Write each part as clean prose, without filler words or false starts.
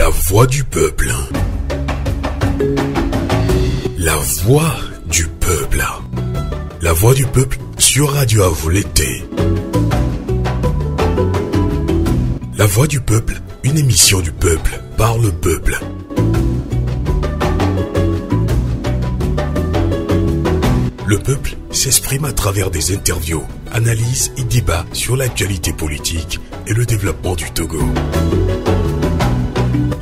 La voix du peuple. La voix du peuple. La voix du peuple sur Radio à vous l'été. La voix du peuple, une émission du peuple, par le peuple. Le peuple s'exprime à travers des interviews, analyses et débats sur l'actualité politique et le développement du Togo.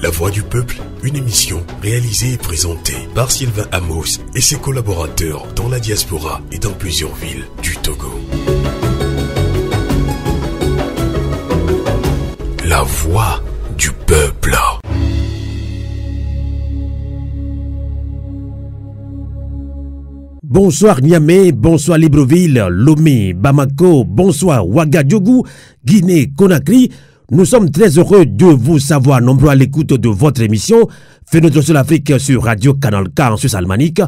La voix du peuple, une émission réalisée et présentée par Sylvain Amos et ses collaborateurs dans la diaspora et dans plusieurs villes du Togo. La voix du peuple. Bonsoir Niamey, bonsoir Libreville, Lomé, Bamako, bonsoir Ouagadougou, Guinée, Conakry. Nous sommes très heureux de vous savoir nombreux à l'écoute de votre émission Fenêtre sur l'Afrique sur Radio Canal K en Suisse alémanique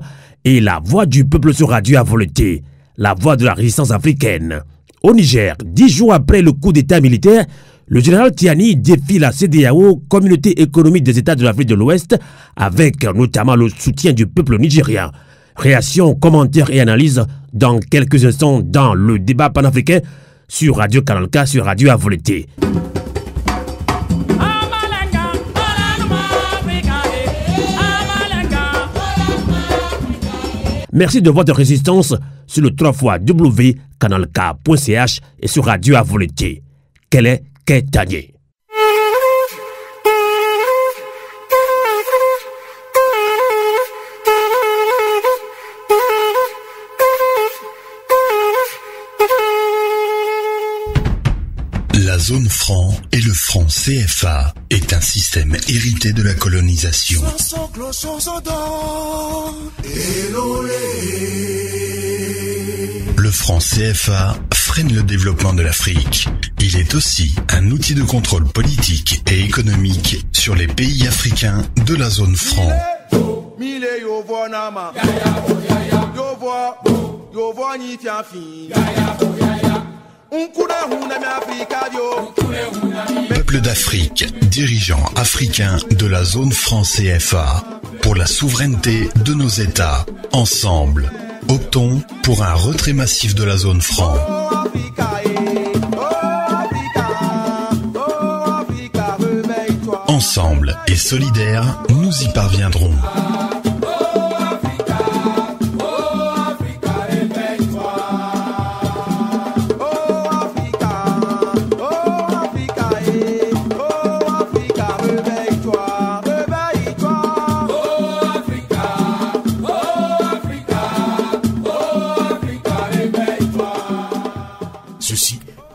et La Voix du Peuple sur Radio à volonté, la voix de la résistance africaine. Au Niger, 10 jours après le coup d'état militaire, le général Tiani défie la CEDEAO, Communauté économique des États de l'Afrique de l'Ouest, avec notamment le soutien du peuple nigérien. Réaction, commentaires et analyses dans quelques instants dans le débat panafricain sur Radio Canal K, sur Radio à volonté. Merci de votre résistance sur le 3xW.canalk.ch et sur Radio à volonté. Quel est Ketanier? La zone franc et le franc CFA est un système hérité de la colonisation. Le franc CFA freine le développement de l'Afrique. Il est aussi un outil de contrôle politique et économique sur les pays africains de la zone franc. Peuple d'Afrique, dirigeants africains de la zone franc CFA, pour la souveraineté de nos États, ensemble, optons pour un retrait massif de la zone franc. Ensemble et solidaires, nous y parviendrons.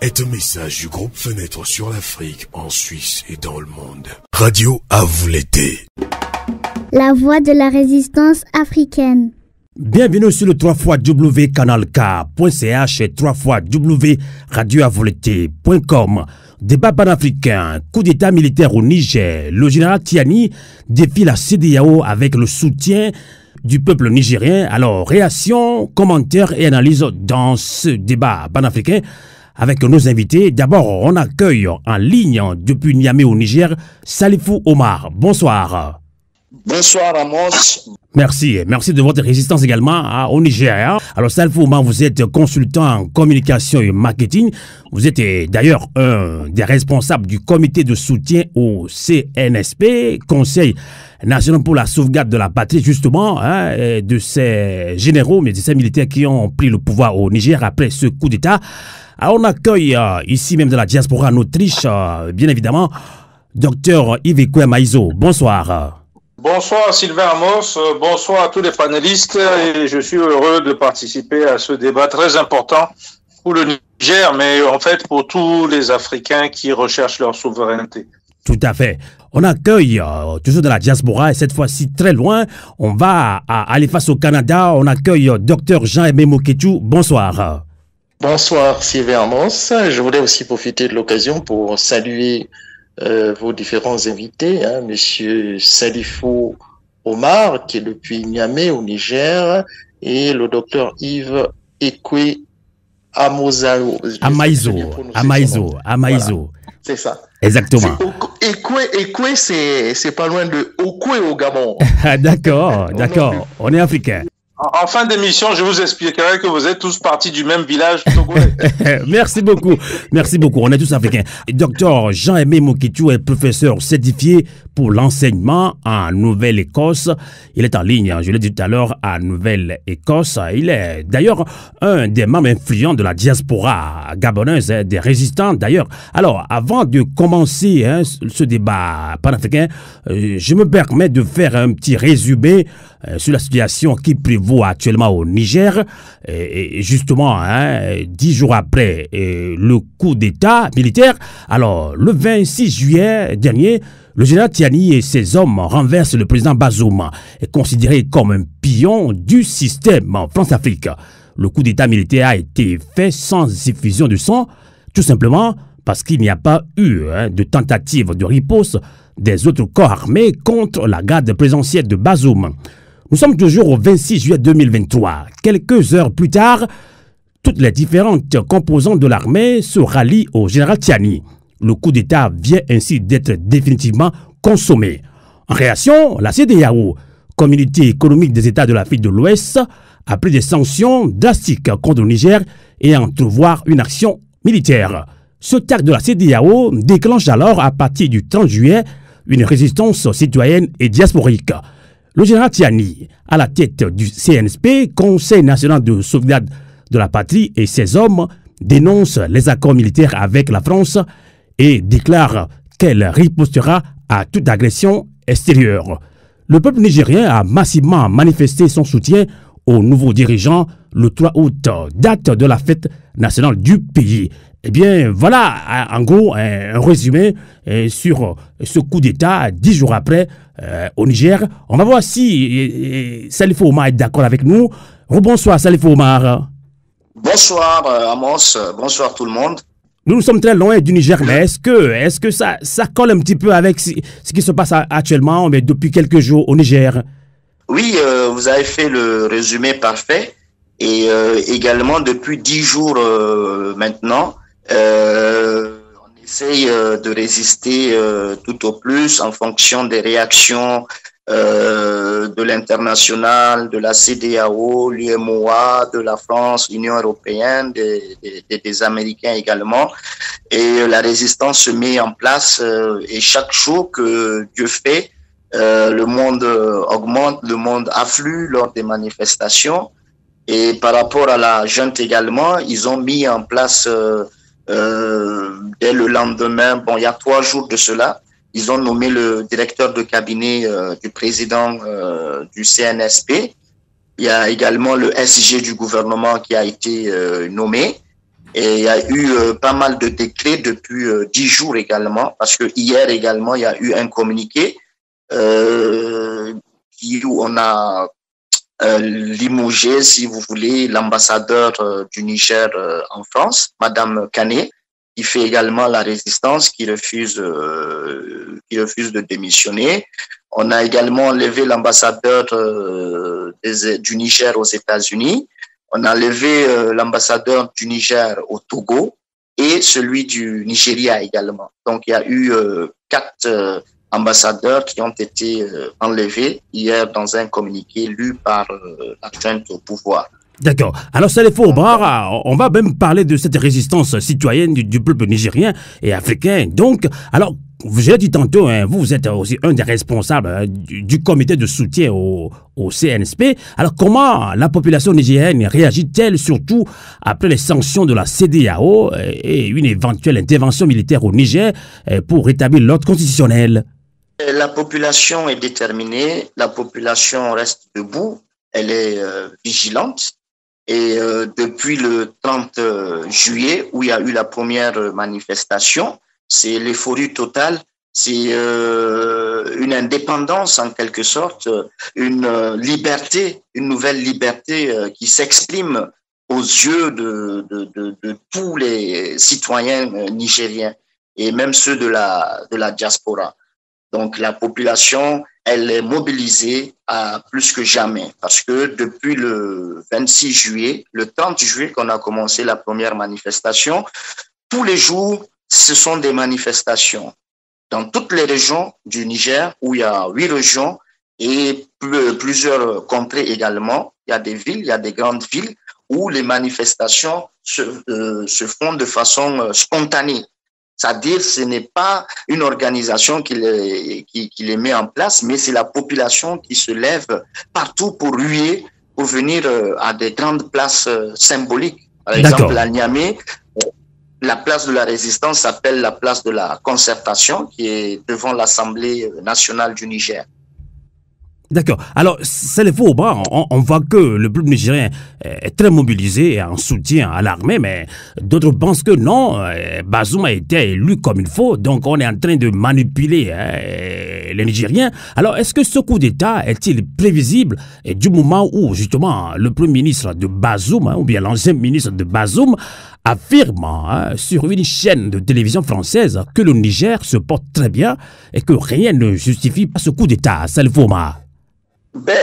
Est un message du groupe Fenêtre sur l'Afrique en Suisse et dans le monde. Radio à vous l'été. La voix de la résistance africaine. Bienvenue sur le 3xW.canalk.ch et 3xW.radioavoleté.com. Débat panafricain, coup d'état militaire au Niger. Le général Tiani défie la CEDEAO avec le soutien du peuple nigérien. Alors, réaction, commentaires et analyses dans ce débat panafricain avec nos invités. D'abord, on accueille en ligne depuis Niamey au Niger, Salifou Omar. Bonsoir. Bonsoir Amos. Merci de votre résistance également au Niger. Alors Salifou Omar, vous êtes consultant en communication et marketing. Vous êtes d'ailleurs un des responsables du comité de soutien au CNSP, Conseil national pour la sauvegarde de la patrie, justement, de ces généraux, mais de ces militaires qui ont pris le pouvoir au Niger après ce coup d'État. Alors on accueille ici même de la diaspora en Autriche, bien évidemment, Dr Yves Maïzo. Bonsoir. Bonsoir Sylvain Amos, bonsoir à tous les panélistes et je suis heureux de participer à ce débat très important pour le Niger, mais en fait pour tous les Africains qui recherchent leur souveraineté. Tout à fait. On accueille toujours de la diaspora et cette fois-ci très loin. On va aller face au Canada. On accueille Dr Jean-Aimé Moketou. Bonsoir. Bonsoir Sylvain Amos. Je voulais aussi profiter de l'occasion pour saluer vos différents invités, Monsieur Salifou Omar, qui est depuis Niamey au Niger, et le docteur Yves Amaïzo. Voilà. C'est ça. Exactement. Ekwe, c'est pas loin de Okwe au Gabon. D'accord, d'accord. On est africain. En fin d'émission, je vous expliquerai que vous êtes tous partis du même village togolais. Merci beaucoup. Merci beaucoup. On est tous africains. Docteur Jean-Aimé Mokitou est professeur certifié pour l'enseignement en Nouvelle-Écosse. Il est en ligne, je l'ai dit tout à l'heure, à Nouvelle-Écosse. Il est d'ailleurs un des membres influents de la diaspora gabonaise, des résistants d'ailleurs. Alors, avant de commencer ce débat panafricain, je me permets de faire un petit résumé sur la situation qui prévaut actuellement au Niger. Et justement, 10 jours après le coup d'État militaire, alors le 26 juillet dernier, le général Tiani et ses hommes renversent le président Bazoum, est considéré comme un pion du système France-Afrique. Le coup d'État militaire a été fait sans effusion de sang, tout simplement parce qu'il n'y a pas eu de tentative de riposte des autres corps armés contre la garde présidentielle de Bazoum. Nous sommes toujours au 26 juillet 2023. Quelques heures plus tard, toutes les différentes composantes de l'armée se rallient au général Tiani. Le coup d'État vient ainsi d'être définitivement consommé. En réaction, la CEDEAO, Communauté économique des États de l'Afrique de l'Ouest, a pris des sanctions drastiques contre le Niger et a entrevoir une action militaire. Ce acte de la CEDEAO déclenche alors, à partir du 30 juillet, une résistance citoyenne et diasporique. Le général Tiani, à la tête du CNSP, Conseil national de sauvegarde de la patrie, et ses hommes dénoncent les accords militaires avec la France et déclarent qu'elle ripostera à toute agression extérieure. Le peuple nigérien a massivement manifesté son soutien aux nouveaux dirigeants le 3 août, date de la fête nationale du pays. Eh bien, voilà, en gros, un résumé sur ce coup d'État 10 jours après au Niger. On va voir si Salifou Omar est d'accord avec nous. Rebonsoir, Salifou Omar. Bonsoir, Amos. Bonsoir, tout le monde. Nous sommes très loin du Niger, mais est-ce que ça colle un petit peu avec ce qui se passe actuellement, mais depuis quelques jours au Niger? Oui, vous avez fait le résumé parfait. Et également, depuis 10 jours maintenant, on essaye de résister tout au plus en fonction des réactions de l'international, de la CEDEAO, l'UMOA, de la France, l'Union européenne, des Américains également. Et la résistance se met en place et chaque jour que Dieu fait, le monde augmente, le monde afflue lors des manifestations. Et par rapport à la junte également, ils ont mis en place dès le lendemain, bon, il y a 3 jours de cela, ils ont nommé le directeur de cabinet du président du CNSP. Il y a également le SG du gouvernement qui a été nommé. Et il y a eu pas mal de décrets depuis 10 jours également, parce que hier également, il y a eu un communiqué où on a limogé, si vous voulez, l'ambassadeur du Niger en France, Madame Kané, qui fait également la résistance, qui refuse de démissionner. On a également enlevé l'ambassadeur du Niger aux États-Unis. On a enlevé l'ambassadeur du Niger au Togo et celui du Nigeria également. Donc, il y a eu 4 ambassadeurs qui ont été enlevés hier dans un communiqué lu par la junte au pouvoir. D'accord. Alors, Salifou Omar, on va même parler de cette résistance citoyenne du peuple nigérien et africain. Donc, alors, je l'ai dit tantôt, vous êtes aussi un des responsables du comité de soutien au CNSP. Alors, comment la population nigérienne réagit-elle, surtout après les sanctions de la CEDEAO et une éventuelle intervention militaire au Niger pour rétablir l'ordre constitutionnel? La population est déterminée, la population reste debout, elle est vigilante. Et depuis le 30 juillet, où il y a eu la première manifestation, c'est l'euphorie totale, c'est une indépendance en quelque sorte, une liberté, une nouvelle liberté qui s'exprime aux yeux de tous les citoyens nigériens et même ceux de la diaspora. Donc la population, elle est mobilisée à plus que jamais parce que depuis le 26 juillet, le 30 juillet qu'on a commencé la première manifestation, tous les jours, ce sont des manifestations. dans toutes les régions du Niger, où il y a 8 régions et plusieurs contrées également. Il y a des villes, il y a des grandes villes où les manifestations se font de façon spontanée. C'est-à-dire, ce n'est pas une organisation qui les met en place, mais c'est la population qui se lève partout pour ruer, pour venir à des grandes places symboliques. Par exemple, à Niamey, la place de la Résistance s'appelle la place de la Concertation, qui est devant l'Assemblée nationale du Niger. D'accord. Alors, Salifou Omar, on voit que le peuple nigérien est très mobilisé en soutien à l'armée, mais d'autres pensent que non, Bazoum a été élu comme il faut, donc on est en train de manipuler les Nigériens. Alors, est-ce que ce coup d'État est-il prévisible du moment où, justement, le premier ministre de Bazoum, ou bien l'ancien ministre de Bazoum, affirme sur une chaîne de télévision française que le Niger se porte très bien et que rien ne justifie pas ce coup d'État, Salifou Omar?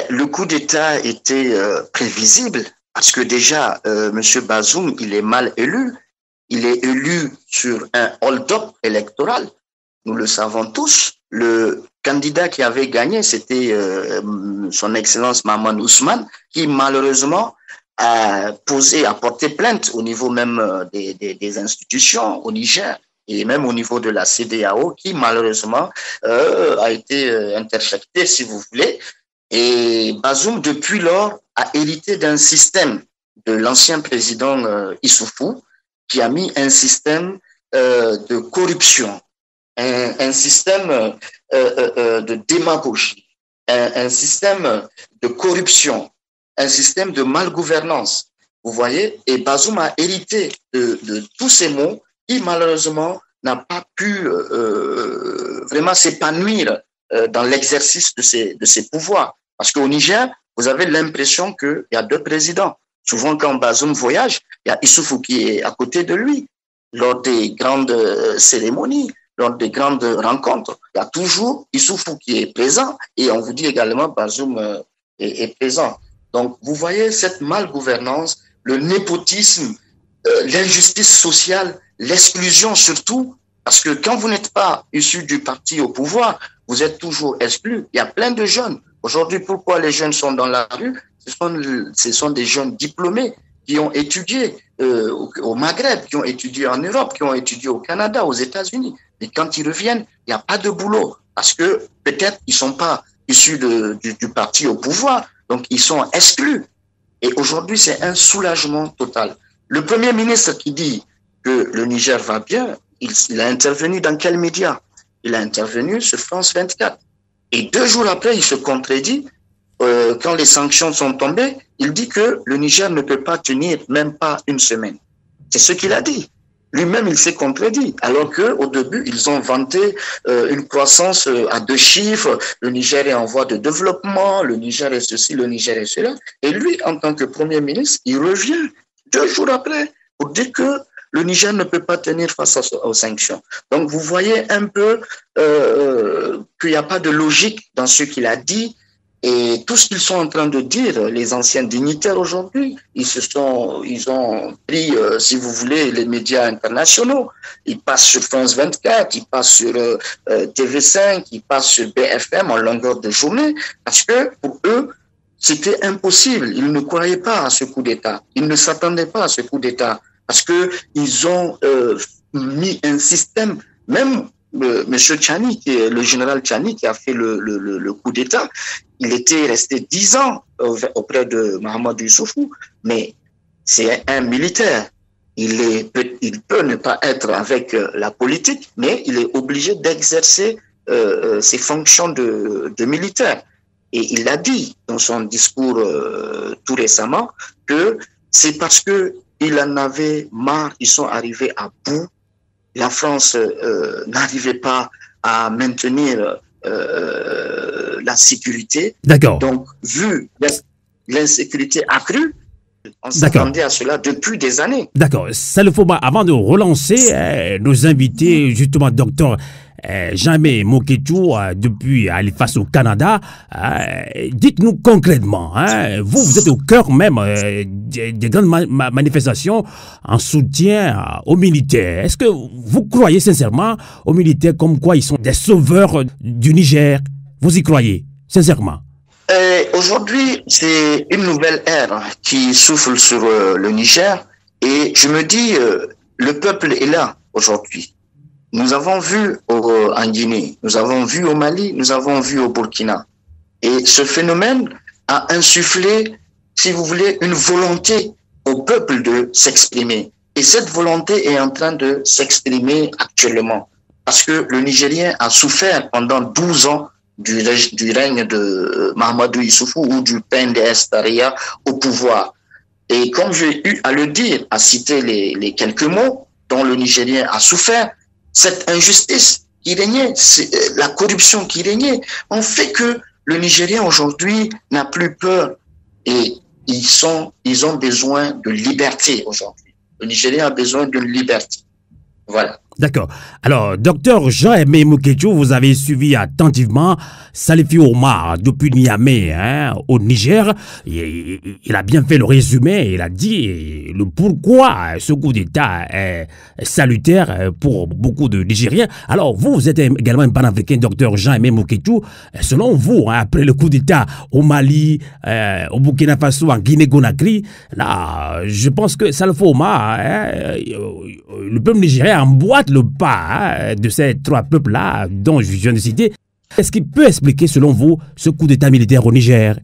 Le coup d'État était prévisible parce que déjà, M. Bazoum, il est mal élu. Il est élu sur un hold-up électoral. Nous le savons tous. Le candidat qui avait gagné, c'était son Excellence Maman Ousmane, qui malheureusement a porté plainte au niveau même des institutions au Niger et même au niveau de la CEDEAO, qui malheureusement a été intercepté, si vous voulez. Et Bazoum, depuis lors, a hérité d'un système de l'ancien président Issoufou, qui a mis un système de corruption, un système de démagogie, un système de corruption, un système de malgouvernance. Vous voyez, et Bazoum a hérité de tous ces maux qui, malheureusement, n'a pas pu vraiment s'épanouir dans l'exercice de ses pouvoirs. Parce qu'au Niger, vous avez l'impression qu'il y a 2 présidents. Souvent, quand Bazoum voyage, il y a Issoufou qui est à côté de lui. Lors des grandes cérémonies, lors des grandes rencontres, il y a toujours Issoufou qui est présent et on vous dit également Bazoum est présent. Donc, vous voyez cette malgouvernance, le népotisme, l'injustice sociale, l'exclusion surtout, parce que quand vous n'êtes pas issu du parti au pouvoir, vous êtes toujours exclu. Il y a plein de jeunes. Aujourd'hui, pourquoi les jeunes sont dans la rue? Ce sont des jeunes diplômés qui ont étudié au Maghreb, qui ont étudié en Europe, qui ont étudié au Canada, aux États-Unis. Mais quand ils reviennent, il n'y a pas de boulot parce que peut-être ils ne sont pas issus du parti au pouvoir, donc ils sont exclus. Et aujourd'hui, c'est un soulagement total. Le Premier ministre qui dit que le Niger va bien, il a intervenu dans quel média? Il a intervenu sur France 24. Et 2 jours après, il se contredit. Quand les sanctions sont tombées, il dit que le Niger ne peut pas tenir même pas une semaine. C'est ce qu'il a dit. Lui-même, il s'est contredit. Alors qu'au début, ils ont vanté une croissance à 2 chiffres. Le Niger est en voie de développement. Le Niger est ceci, le Niger est cela. Et lui, en tant que Premier ministre, il revient 2 jours après pour dire que le Niger ne peut pas tenir face aux sanctions. Donc, vous voyez un peu qu'il n'y a pas de logique dans ce qu'il a dit. Et tout ce qu'ils sont en train de dire, les anciens dignitaires aujourd'hui, ils ont pris, si vous voulez, les médias internationaux. Ils passent sur France 24, ils passent sur TV5, ils passent sur BFM en longueur de journée, parce que pour eux, c'était impossible. Ils ne croyaient pas à ce coup d'État. Ils ne s'attendaient pas à ce coup d'État, parce que ils ont mis un système, même Monsieur Tchani, qui est le général Tchani, qui a fait le coup d'État, il était resté 10 ans auprès de Mahamadou Issoufou, mais c'est un militaire. Il peut ne pas être avec la politique, mais il est obligé d'exercer ses fonctions de militaire. Et il a dit dans son discours tout récemment que c'est parce que il en avait marre, ils sont arrivés à bout. La France n'arrivait pas à maintenir la sécurité. D'accord. Donc, vu l'insécurité accrue, On s'attendait à cela depuis des années. D'accord. Salifou Omar, avant de relancer nos invités, justement, docteur Jean-Aimé Moketou, depuis face au Canada, dites-nous concrètement, vous êtes au cœur même des grandes manifestations en soutien aux militaires. Est-ce que vous croyez sincèrement aux militaires comme quoi ils sont des sauveurs du Niger? Vous y croyez sincèrement? Aujourd'hui, c'est une nouvelle ère qui souffle sur le Niger et je me dis, le peuple est là aujourd'hui. Nous avons vu en Guinée, nous avons vu au Mali, nous avons vu au Burkina. Et ce phénomène a insufflé, si vous voulez, une volonté au peuple de s'exprimer. Et cette volonté est en train de s'exprimer actuellement. Parce que le Nigérien a souffert pendant 12 ans du règne de Mahamadou Issoufou ou du PNDS Taria au pouvoir. Et comme j'ai eu à le dire, à citer les quelques mots dont le Nigérien a souffert, cette injustice qui régnait, la corruption qui régnait, ont fait que le Nigérien aujourd'hui n'a plus peur et ils ont besoin de liberté aujourd'hui. Le Nigérien a besoin de liberté. Voilà. D'accord. Alors, docteur Jean-Aimé Moketou, vous avez suivi attentivement Salifou Omar depuis Niamey, au Niger. Il a bien fait le résumé, il a dit le pourquoi ce coup d'État est salutaire pour beaucoup de Nigériens. Alors, vous êtes également un panafricain, docteur Jean-Aimé Moketou. Selon vous, après le coup d'État au Mali, au Burkina Faso, en Guinée-Conakry, là, je pense que Salifou Omar, le peuple nigérien emboîte le pas de ces trois peuples-là dont je viens de citer. Est-ce qu'il peut expliquer, selon vous, ce coup d'État militaire au Niger?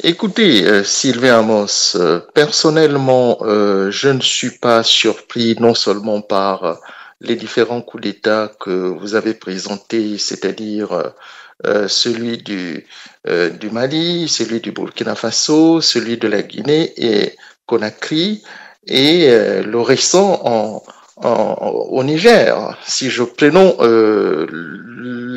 Écoutez, Sylvain Amos, personnellement, je ne suis pas surpris non seulement par les différents coups d'État que vous avez présentés, c'est-à-dire celui du Mali, celui du Burkina Faso, celui de la Guinée et Conakry, et le récent au Niger. Si je prenons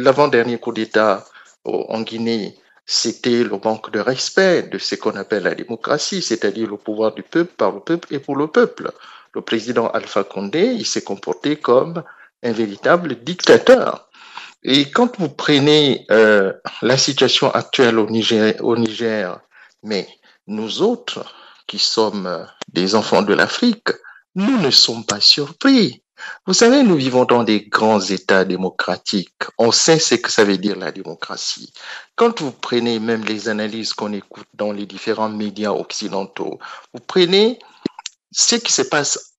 l'avant-dernier coup d'État en Guinée, c'était le manque de respect de ce qu'on appelle la démocratie, c'est-à-dire le pouvoir du peuple par le peuple et pour le peuple. Le président Alpha Condé, il s'est comporté comme un véritable dictateur. Et quand vous prenez la situation actuelle au Niger, mais nous autres, qui sommes des enfants de l'Afrique, nous ne sommes pas surpris. Vous savez, nous vivons dans des grands États démocratiques. On sait ce que ça veut dire la démocratie. Quand vous prenez même les analyses qu'on écoute dans les différents médias occidentaux, vous prenez ce qui se passe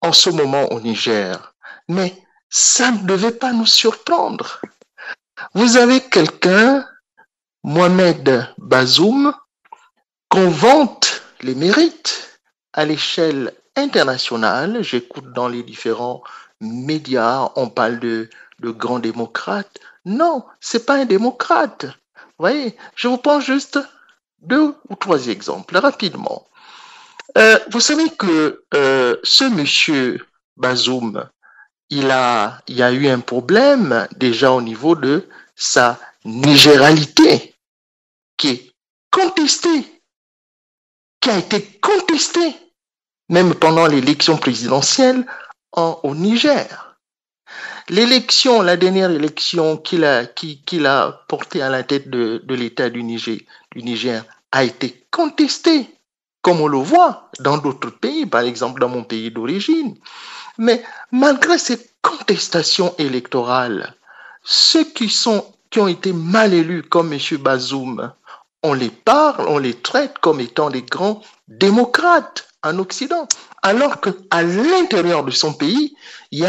en ce moment au Niger, mais ça ne devait pas nous surprendre. Vous avez quelqu'un, Mohamed Bazoum, qu'on vante les mérites à l'échelle internationale. J'écoute dans les différents médias, on parle de grands démocrates. Non, c'est pas un démocrate. Vous voyez, je vous prends juste 2 ou 3 exemples rapidement. Vous savez que ce monsieur Bazoum, il y a eu un problème déjà au niveau de sa nigéralité qui est contestée, qui a été contestée même pendant l'élection présidentielle au Niger. La dernière élection qu'il a portée à la tête de l'État du Niger a été contestée, comme on le voit dans d'autres pays, par exemple dans mon pays d'origine. Mais malgré ces contestations électorales, ceux qui ont été mal élus comme M. Bazoum, on les parle, on les traite comme étant des grands démocrates en Occident, alors qu'à l'intérieur de son pays, il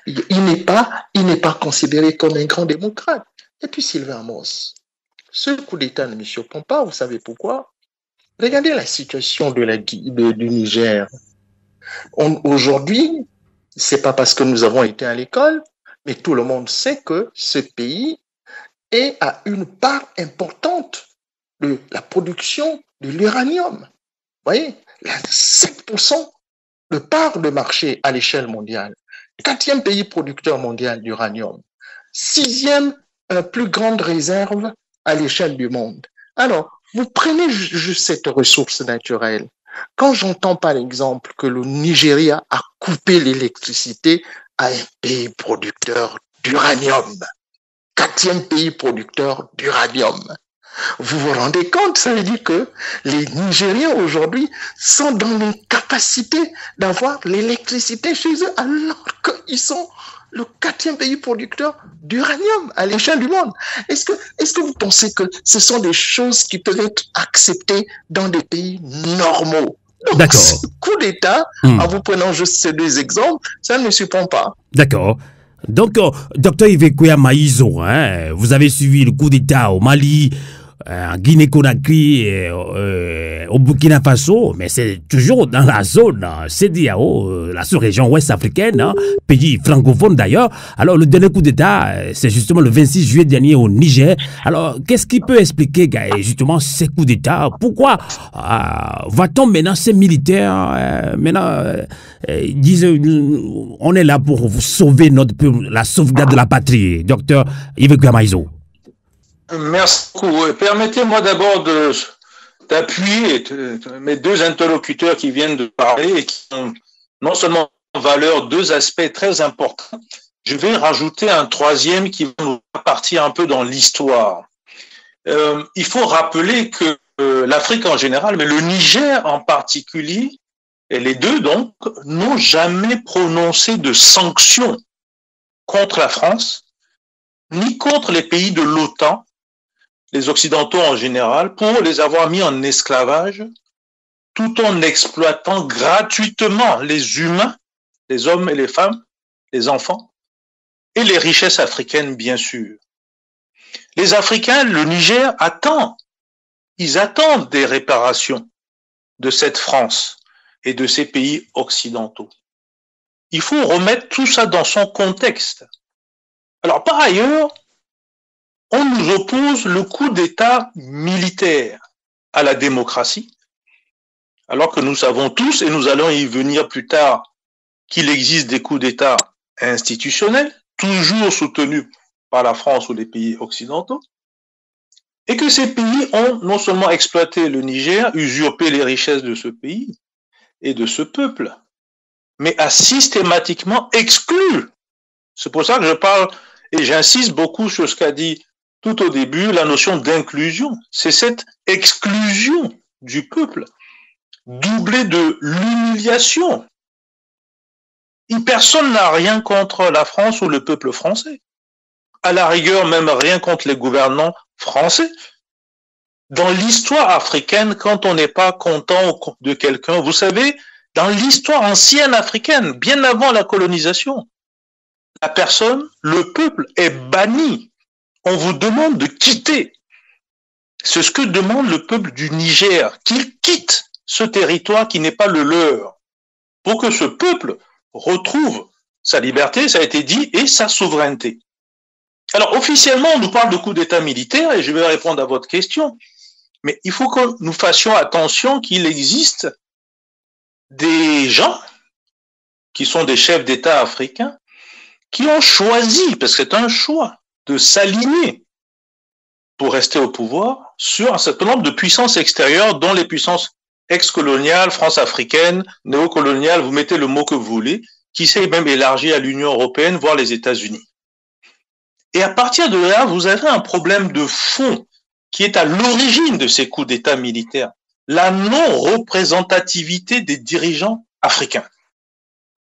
n'est pas considéré comme un grand démocrate. Et puis Sylvain Amos, ce coup d'État ne me surprend pas, vous savez pourquoi? Regardez la situation du Niger. Aujourd'hui, c'est pas parce que nous avons été à l'école, mais tout le monde sait que ce pays a une part importante de la production de l'uranium. Vous voyez, 7% de part de marché à l'échelle mondiale. 4e pays producteur mondial d'uranium. 6e plus grande réserve à l'échelle du monde. Alors, vous prenez juste cette ressource naturelle. Quand j'entends par exemple que le Nigeria a coupé l'électricité à un pays producteur d'uranium, 4e pays producteur d'uranium, vous vous rendez compte, ça veut dire que les Nigériens aujourd'hui sont dans l'incapacité d'avoir l'électricité chez eux alors qu'ils sont le 4e pays producteur d'uranium à l'échelle du monde. Est-ce que vous pensez que ce sont des choses qui peuvent être acceptées dans des pays normaux? Donc, D'accord. Ce coup d'État, en vous prenant juste ces 2 exemples, ça ne me surprend pas. D'accord. Donc, docteur Ivekoya Maïzo, hein, vous avez suivi le coup d'État au Mali, en Guinée-Conakry, au Burkina Faso, mais c'est toujours dans la zone CEDEAO, la sous-région ouest africaine, hein, pays francophone d'ailleurs. Alors, le dernier coup d'État, c'est justement le 26 juillet dernier au Niger. Alors, qu'est-ce qui peut expliquer justement ces coups d'État? Pourquoi va-t-on maintenant, ces militaires, disent on est là pour sauver notre peuple, la sauvegarde de la patrie, docteur Yves Gamaïzo? Merci beaucoup. Permettez-moi d'abord d'appuyer mes 2 interlocuteurs qui viennent de parler et qui ont non seulement en valeur 2 aspects très importants, je vais rajouter un 3e qui va nous partir un peu dans l'histoire. Il faut rappeler que l'Afrique en général, mais le Niger en particulier, et les 2 donc, n'ont jamais prononcé de sanctions contre la France, ni contre les pays de l'OTAN, les Occidentaux en général, pour les avoir mis en esclavage, tout en exploitant gratuitement les humains, les hommes et les femmes, les enfants, et les richesses africaines, bien sûr. Les Africains, le Niger attend, ils attendent des réparations de cette France et de ces pays occidentaux. Il faut remettre tout ça dans son contexte. Alors, par ailleurs, on nous oppose le coup d'État militaire à la démocratie, alors que nous savons tous, et nous allons y venir plus tard, qu'il existe des coups d'État institutionnels, toujours soutenus par la France ou les pays occidentaux, et que ces pays ont non seulement exploité le Niger, usurpé les richesses de ce pays et de ce peuple, mais a systématiquement exclu. C'est pour ça que je parle, et j'insiste beaucoup sur ce qu'a dit tout au début, la notion d'inclusion. C'est cette exclusion du peuple, doublée de l'humiliation. Et personne n'a rien contre la France ou le peuple français. À la rigueur, même rien contre les gouvernants français. Dans l'histoire africaine, quand on n'est pas content de quelqu'un, vous savez, dans l'histoire ancienne africaine, bien avant la colonisation, la personne, le peuple est banni. On vous demande de quitter. C'est ce que demande le peuple du Niger, qu'il quitte ce territoire qui n'est pas le leur, pour que ce peuple retrouve sa liberté, ça a été dit, et sa souveraineté. Alors, officiellement, on nous parle de coup d'État militaire, et je vais répondre à votre question, mais il faut que nous fassions attention qu'il existe des gens qui sont des chefs d'État africains qui ont choisi, parce que c'est un choix, de s'aligner pour rester au pouvoir sur un certain nombre de puissances extérieures, dont les puissances ex-coloniales, France-africaine, néocoloniales, vous mettez le mot que vous voulez, qui s'est même élargi à l'Union européenne, voire les États-Unis. Et à partir de là, vous avez un problème de fond qui est à l'origine de ces coups d'État militaires, la non-représentativité des dirigeants africains.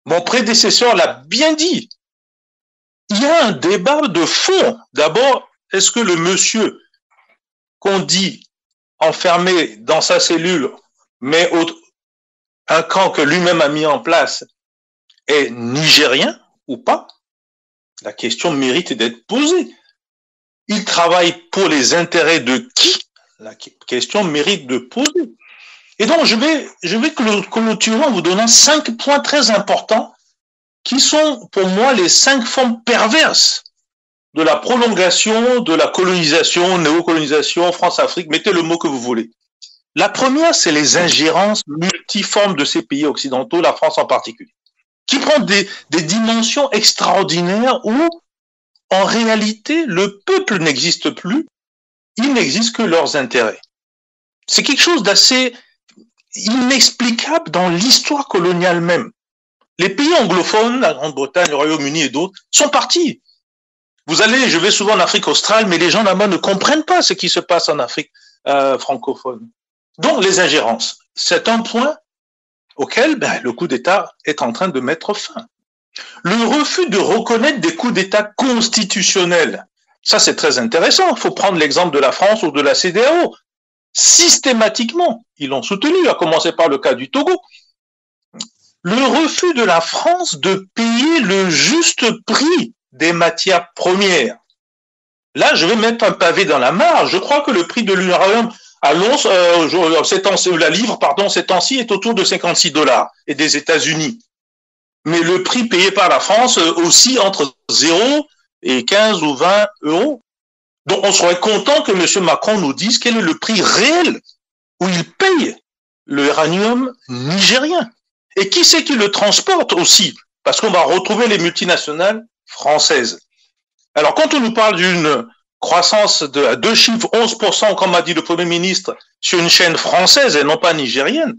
Mon prédécesseur l'a bien dit. Il y a un débat de fond. D'abord, est-ce que le monsieur qu'on dit enfermé dans sa cellule, mais un camp que lui-même a mis en place, est nigérien ou pas? La question mérite d'être posée. Il travaille pour les intérêts de qui? La question mérite de poser. Et donc, je vais clôturer en vous donnant 5 points très importants qui sont pour moi les 5 formes perverses de la prolongation de la colonisation, néocolonisation, France-Afrique, mettez le mot que vous voulez. La première, c'est les ingérences multiformes de ces pays occidentaux, la France en particulier, qui prend des dimensions extraordinaires où, en réalité, le peuple n'existe plus, il n'existe que leurs intérêts. C'est quelque chose d'assez inexplicable dans l'histoire coloniale même. Les pays anglophones, la Grande-Bretagne, le Royaume-Uni et d'autres, sont partis. Je vais souvent en Afrique australe, mais les gens là-bas ne comprennent pas ce qui se passe en Afrique francophone. Donc, les ingérences, c'est un point auquel le coup d'État est en train de mettre fin. Le refus de reconnaître des coups d'État constitutionnels, ça c'est très intéressant. Il faut prendre l'exemple de la France ou de la CEDEAO. Systématiquement, ils l'ont soutenu, à commencer par le cas du Togo. Le refus de la France de payer le juste prix des matières premières. Là, je vais mettre un pavé dans la mare. Je crois que le prix de l'uranium la livre, ces temps-ci, est autour de $56 et des États-Unis. Mais le prix payé par la France aussi entre 0 et 15 ou 20 euros. Donc, on serait content que M. Macron nous dise quel est le prix réel où il paye le uranium nigérien. Et qui c'est qui le transporte aussi? Parce qu'on va retrouver les multinationales françaises. Alors, quand on nous parle d'une croissance à 2 chiffres, 11%, comme a dit le Premier ministre, sur une chaîne française et non pas nigérienne,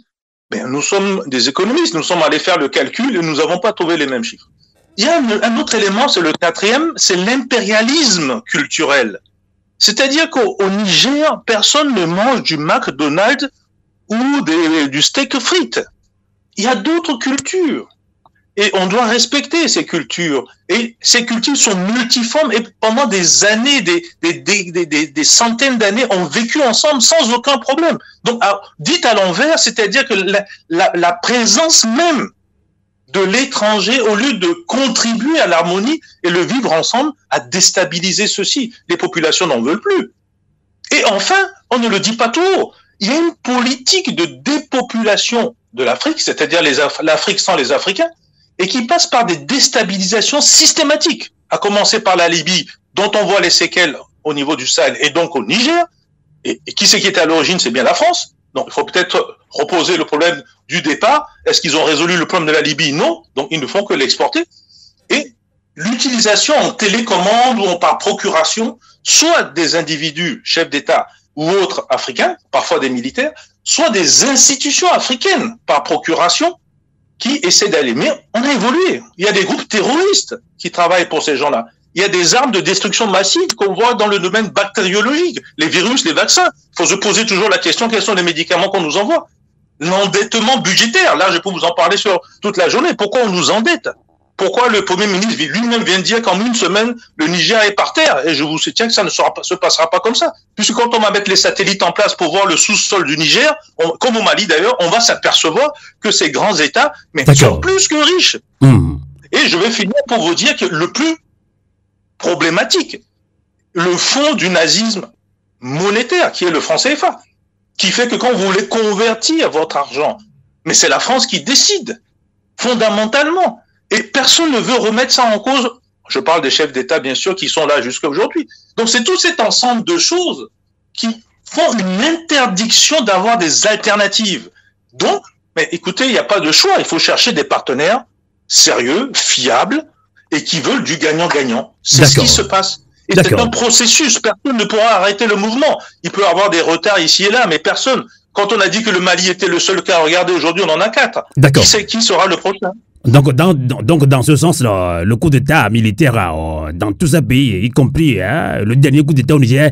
nous sommes des économistes, nous sommes allés faire le calcul et nous n'avons pas trouvé les mêmes chiffres. Il y a un autre élément, c'est le quatrième, c'est l'impérialisme culturel. C'est-à-dire qu'au Niger, personne ne mange du McDonald's ou du steak frites. Il y a d'autres cultures. Et on doit respecter ces cultures. Et ces cultures sont multiformes et pendant des années, des centaines d'années, ont vécu ensemble sans aucun problème. Donc, dit à l'envers, c'est-à-dire que la présence même de l'étranger, au lieu de contribuer à l'harmonie et le vivre ensemble, a déstabilisé ceci. Les populations n'en veulent plus. Et enfin, on ne le dit pas tout haut, il y a une politique de dépopulation de l'Afrique, c'est-à-dire l'Afrique sans les Africains, et qui passe par des déstabilisations systématiques, à commencer par la Libye, dont on voit les séquelles au niveau du Sahel et donc au Niger. Et qui c'est qui était à l'origine? C'est bien la France. Donc il faut peut-être reposer le problème du départ. Est-ce qu'ils ont résolu le problème de la Libye? Non. Donc ils ne font que l'exporter. Et l'utilisation en télécommande ou par procuration, soit des individus, chefs d'État ou autres africains, parfois des militaires, soit des institutions africaines par procuration, qui essaient d'aller. Mais on a évolué. Il y a des groupes terroristes qui travaillent pour ces gens-là. Il y a des armes de destruction massive qu'on voit dans le domaine bactériologique, les virus, les vaccins. Il faut se poser toujours la question, quels sont les médicaments qu'on nous envoie? L'endettement budgétaire, là je peux vous en parler sur toute la journée. Pourquoi on nous endette? Pourquoi le Premier ministre lui-même vient de dire qu'en une semaine, le Niger est par terre? Et je vous soutiens que ça ne se passera pas comme ça. Puisque quand on va mettre les satellites en place pour voir le sous-sol du Niger, comme au Mali d'ailleurs, on va s'apercevoir que ces grands États sont plus que riches. Et je vais finir pour vous dire que le plus problématique, le fond du nazisme monétaire, qui est le franc CFA, qui fait que quand vous voulez convertir votre argent, mais c'est la France qui décide, fondamentalement. Et personne ne veut remettre ça en cause. Je parle des chefs d'État, bien sûr, qui sont là jusqu'à aujourd'hui. Donc, c'est tout cet ensemble de choses qui font une interdiction d'avoir des alternatives. Donc, mais écoutez, il n'y a pas de choix. Il faut chercher des partenaires sérieux, fiables, et qui veulent du gagnant-gagnant. C'est ce qui se passe. Et c'est un processus. Personne ne pourra arrêter le mouvement. Il peut y avoir des retards ici et là, mais personne. Quand on a dit que le Mali était le seul cas, regardez, aujourd'hui, on en a 4. Qui sera le prochain? Donc, dans ce sens, le coup d'État militaire dans tous ces pays, y compris le dernier coup d'État au Niger,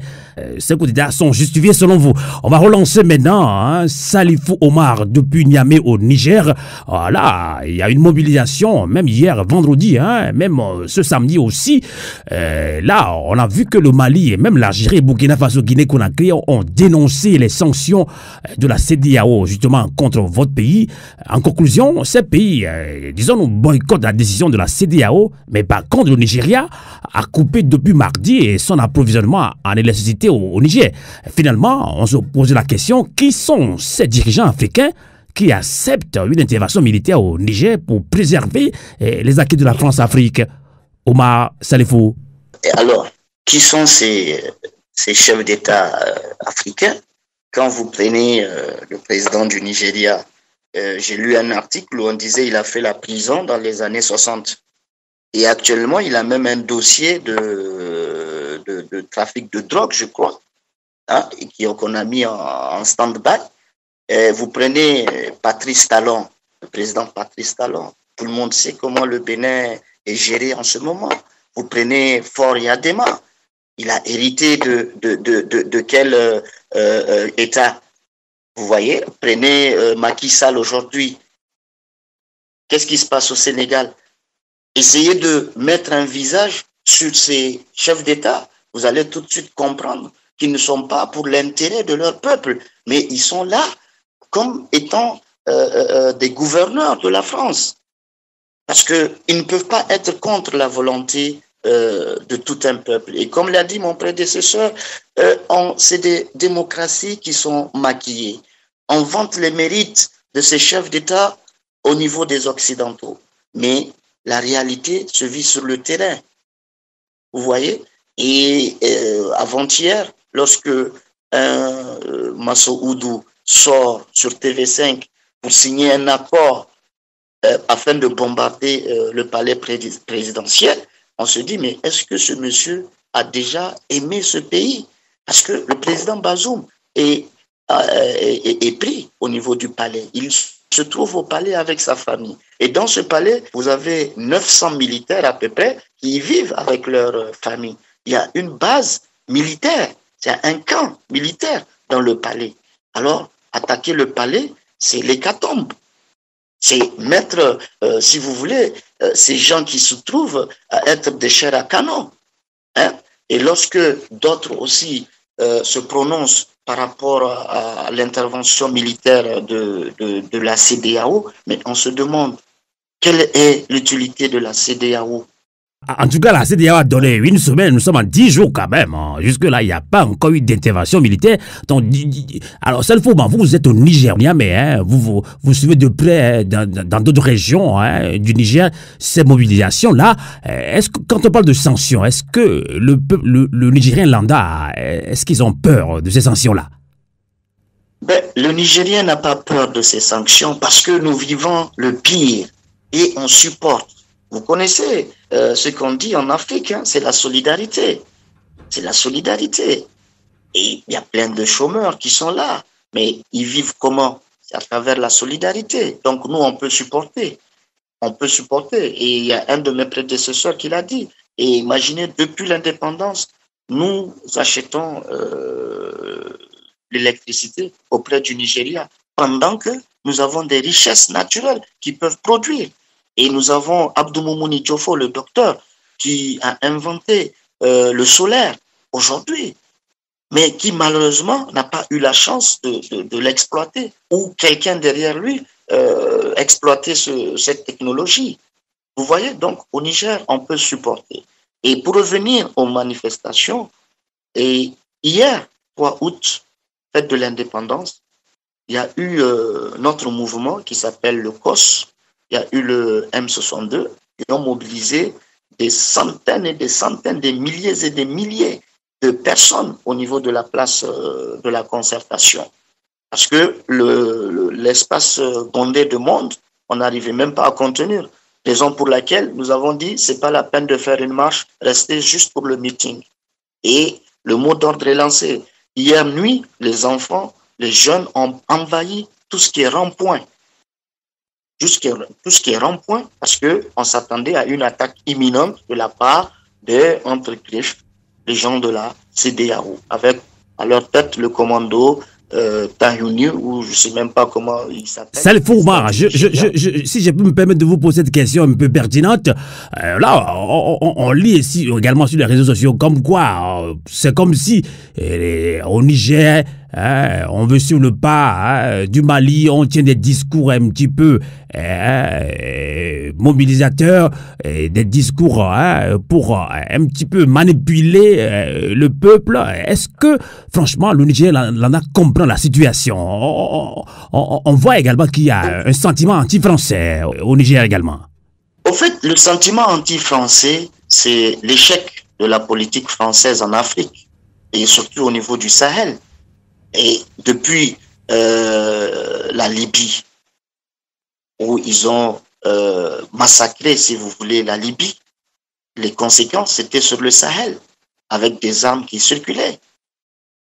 ces coups d'État sont justifiés selon vous. On va relancer maintenant Salifou Omar depuis Niamey au Niger. Là, il y a une mobilisation, même hier, vendredi, même ce samedi aussi. Là, on a vu que le Mali et même l'Algérie, Burkina Faso, Guinée-Conakry ont dénoncé les sanctions de la CEDEAO justement contre votre pays. En conclusion, ces pays disons, nous boycottent la décision de la CEDEAO, mais par contre, le Nigeria a coupé depuis mardi son approvisionnement en électricité au Niger. Finalement, on se pose la question, qui sont ces dirigeants africains qui acceptent une intervention militaire au Niger pour préserver les acquis de la France-Afrique? Omar Salifou. Alors, qui sont ces chefs d'État africains? Quand vous prenez le président du Nigeria, j'ai lu un article où on disait qu'il a fait la prison dans les années 60. Et actuellement, il a même un dossier de trafic de drogue, je crois, qu'on a mis en stand-by. Vous prenez Patrice Talon, le président Patrice Talon. Tout le monde sait comment le Bénin est géré en ce moment. Vous prenez Faure Yadema. Il a hérité de quel État? Vous voyez, prenez Macky Sall aujourd'hui. Qu'est-ce qui se passe au Sénégal? Essayez de mettre un visage sur ces chefs d'État. Vous allez tout de suite comprendre qu'ils ne sont pas pour l'intérêt de leur peuple, mais ils sont là comme étant des gouverneurs de la France. Parce qu'ils ne peuvent pas être contre la volonté de tout un peuple. Et comme l'a dit mon prédécesseur, c'est des démocraties qui sont maquillées. On vante les mérites de ces chefs d'État au niveau des Occidentaux. Mais la réalité se vit sur le terrain. Vous voyez? Et avant-hier, lorsque Massoudou sort sur TV5 pour signer un accord afin de bombarder le palais présidentiel, on se dit, mais est-ce que ce monsieur a déjà aimé ce pays? Parce que le président Bazoum est pris au niveau du palais. Il se trouve au palais avec sa famille. Et dans ce palais, vous avez 900 militaires à peu près qui y vivent avec leur famille. Il y a une base militaire, c'est un camp militaire dans le palais. Alors, attaquer le palais, c'est l'hécatombe. C'est mettre, si vous voulez, ces gens qui se trouvent à être des chairs à canon. Hein? Et lorsque d'autres aussi se prononcent par rapport à l'intervention militaire de la CEDEAO, mais on se demande quelle est l'utilité de la CEDEAO. En tout cas, la CEDEAO a donné une semaine, nous sommes en 10 jours quand même. Hein. Jusque-là, il n'y a pas encore eu d'intervention militaire. Donc, alors, Salfouma, vous êtes au Niger, mais vous suivez de près dans d'autres régions du Niger ces mobilisations-là. Est-ce que, quand on parle de sanctions, est-ce que le Nigérien lambda, est-ce qu'ils ont peur de ces sanctions-là? Le Nigérien n'a pas peur de ces sanctions parce que nous vivons le pire et on supporte. Vous connaissez ce qu'on dit en Afrique, hein, c'est la solidarité. C'est la solidarité. Et il y a plein de chômeurs qui sont là, mais ils vivent comment? C'est à travers la solidarité. Donc nous, on peut supporter. On peut supporter. Et il y a un de mes prédécesseurs qui l'a dit. Et imaginez, depuis l'indépendance, nous achetons l'électricité auprès du Nigeria pendant que nous avons des richesses naturelles qui peuvent produire. Et nous avons Abdou Moumouni Diofo, le docteur, qui a inventé le solaire aujourd'hui, mais qui malheureusement n'a pas eu la chance de l'exploiter, ou quelqu'un derrière lui exploiter cette technologie. Vous voyez, donc au Niger, on peut supporter. Et pour revenir aux manifestations, et hier, 3 août, fête de l'indépendance, il y a eu notre mouvement qui s'appelle le COS. Il y a eu le M62, qui ont mobilisé des centaines et des centaines, des milliers et des milliers de personnes au niveau de la place de la concertation. Parce que l'espace bondé de monde, on n'arrivait même pas à contenir. Raison pour laquelle nous avons dit, c'est pas la peine de faire une marche, restez juste pour le meeting. Et le mot d'ordre est lancé. Hier nuit, les enfants, les jeunes ont envahi tout ce qui est rond-point. Tout ce qui est rond-point, parce qu'on s'attendait à une attaque imminente de la part des, entre griffes, les gens de la CEDEAO, avec à leur tête le commando Tayouni, ou je ne sais même pas comment il s'appelle. Salfouma, si je peux me permettre de vous poser cette question un peu pertinente, là, on lit ici également sur les réseaux sociaux comme quoi, c'est comme si au Niger, on veut sur le pas du Mali, on tient des discours un petit peu mobilisateurs, des discours pour un petit peu manipuler le peuple. Est-ce que, franchement, le Niger comprend la situation? On voit également qu'il y a un sentiment anti-français au Niger également. Au fait, le sentiment anti-français, c'est l'échec de la politique française en Afrique, et surtout au niveau du Sahel. Et depuis la Libye, où ils ont massacré, si vous voulez, la Libye, les conséquences, c'était sur le Sahel, avec des armes qui circulaient.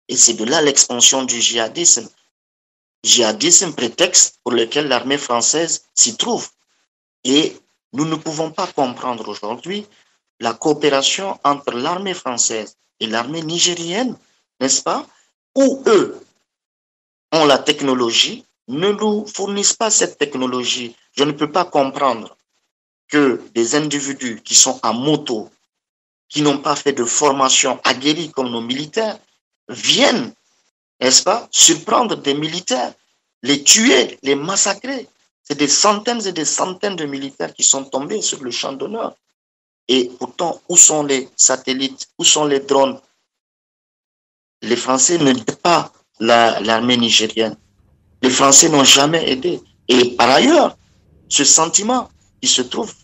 Et c'est de là l'expansion du djihadisme. djihadisme, prétexte pour lequel l'armée française s'y trouve. Et nous ne pouvons pas comprendre aujourd'hui la coopération entre l'armée française et l'armée nigérienne, n'est-ce pas, où eux ont la technologie, ne nous fournissent pas cette technologie. Je ne peux pas comprendre que des individus qui sont à moto, qui n'ont pas fait de formation aguerrie comme nos militaires, viennent, n'est-ce pas, surprendre des militaires, les tuer, les massacrer. C'est des centaines et des centaines de militaires qui sont tombés sur le champ d'honneur. Et pourtant, où sont les satellites, où sont les drones? Les Français n'aident pas l'armée nigérienne. Les Français n'ont jamais aidé. Et par ailleurs, ce sentiment qui se trouve,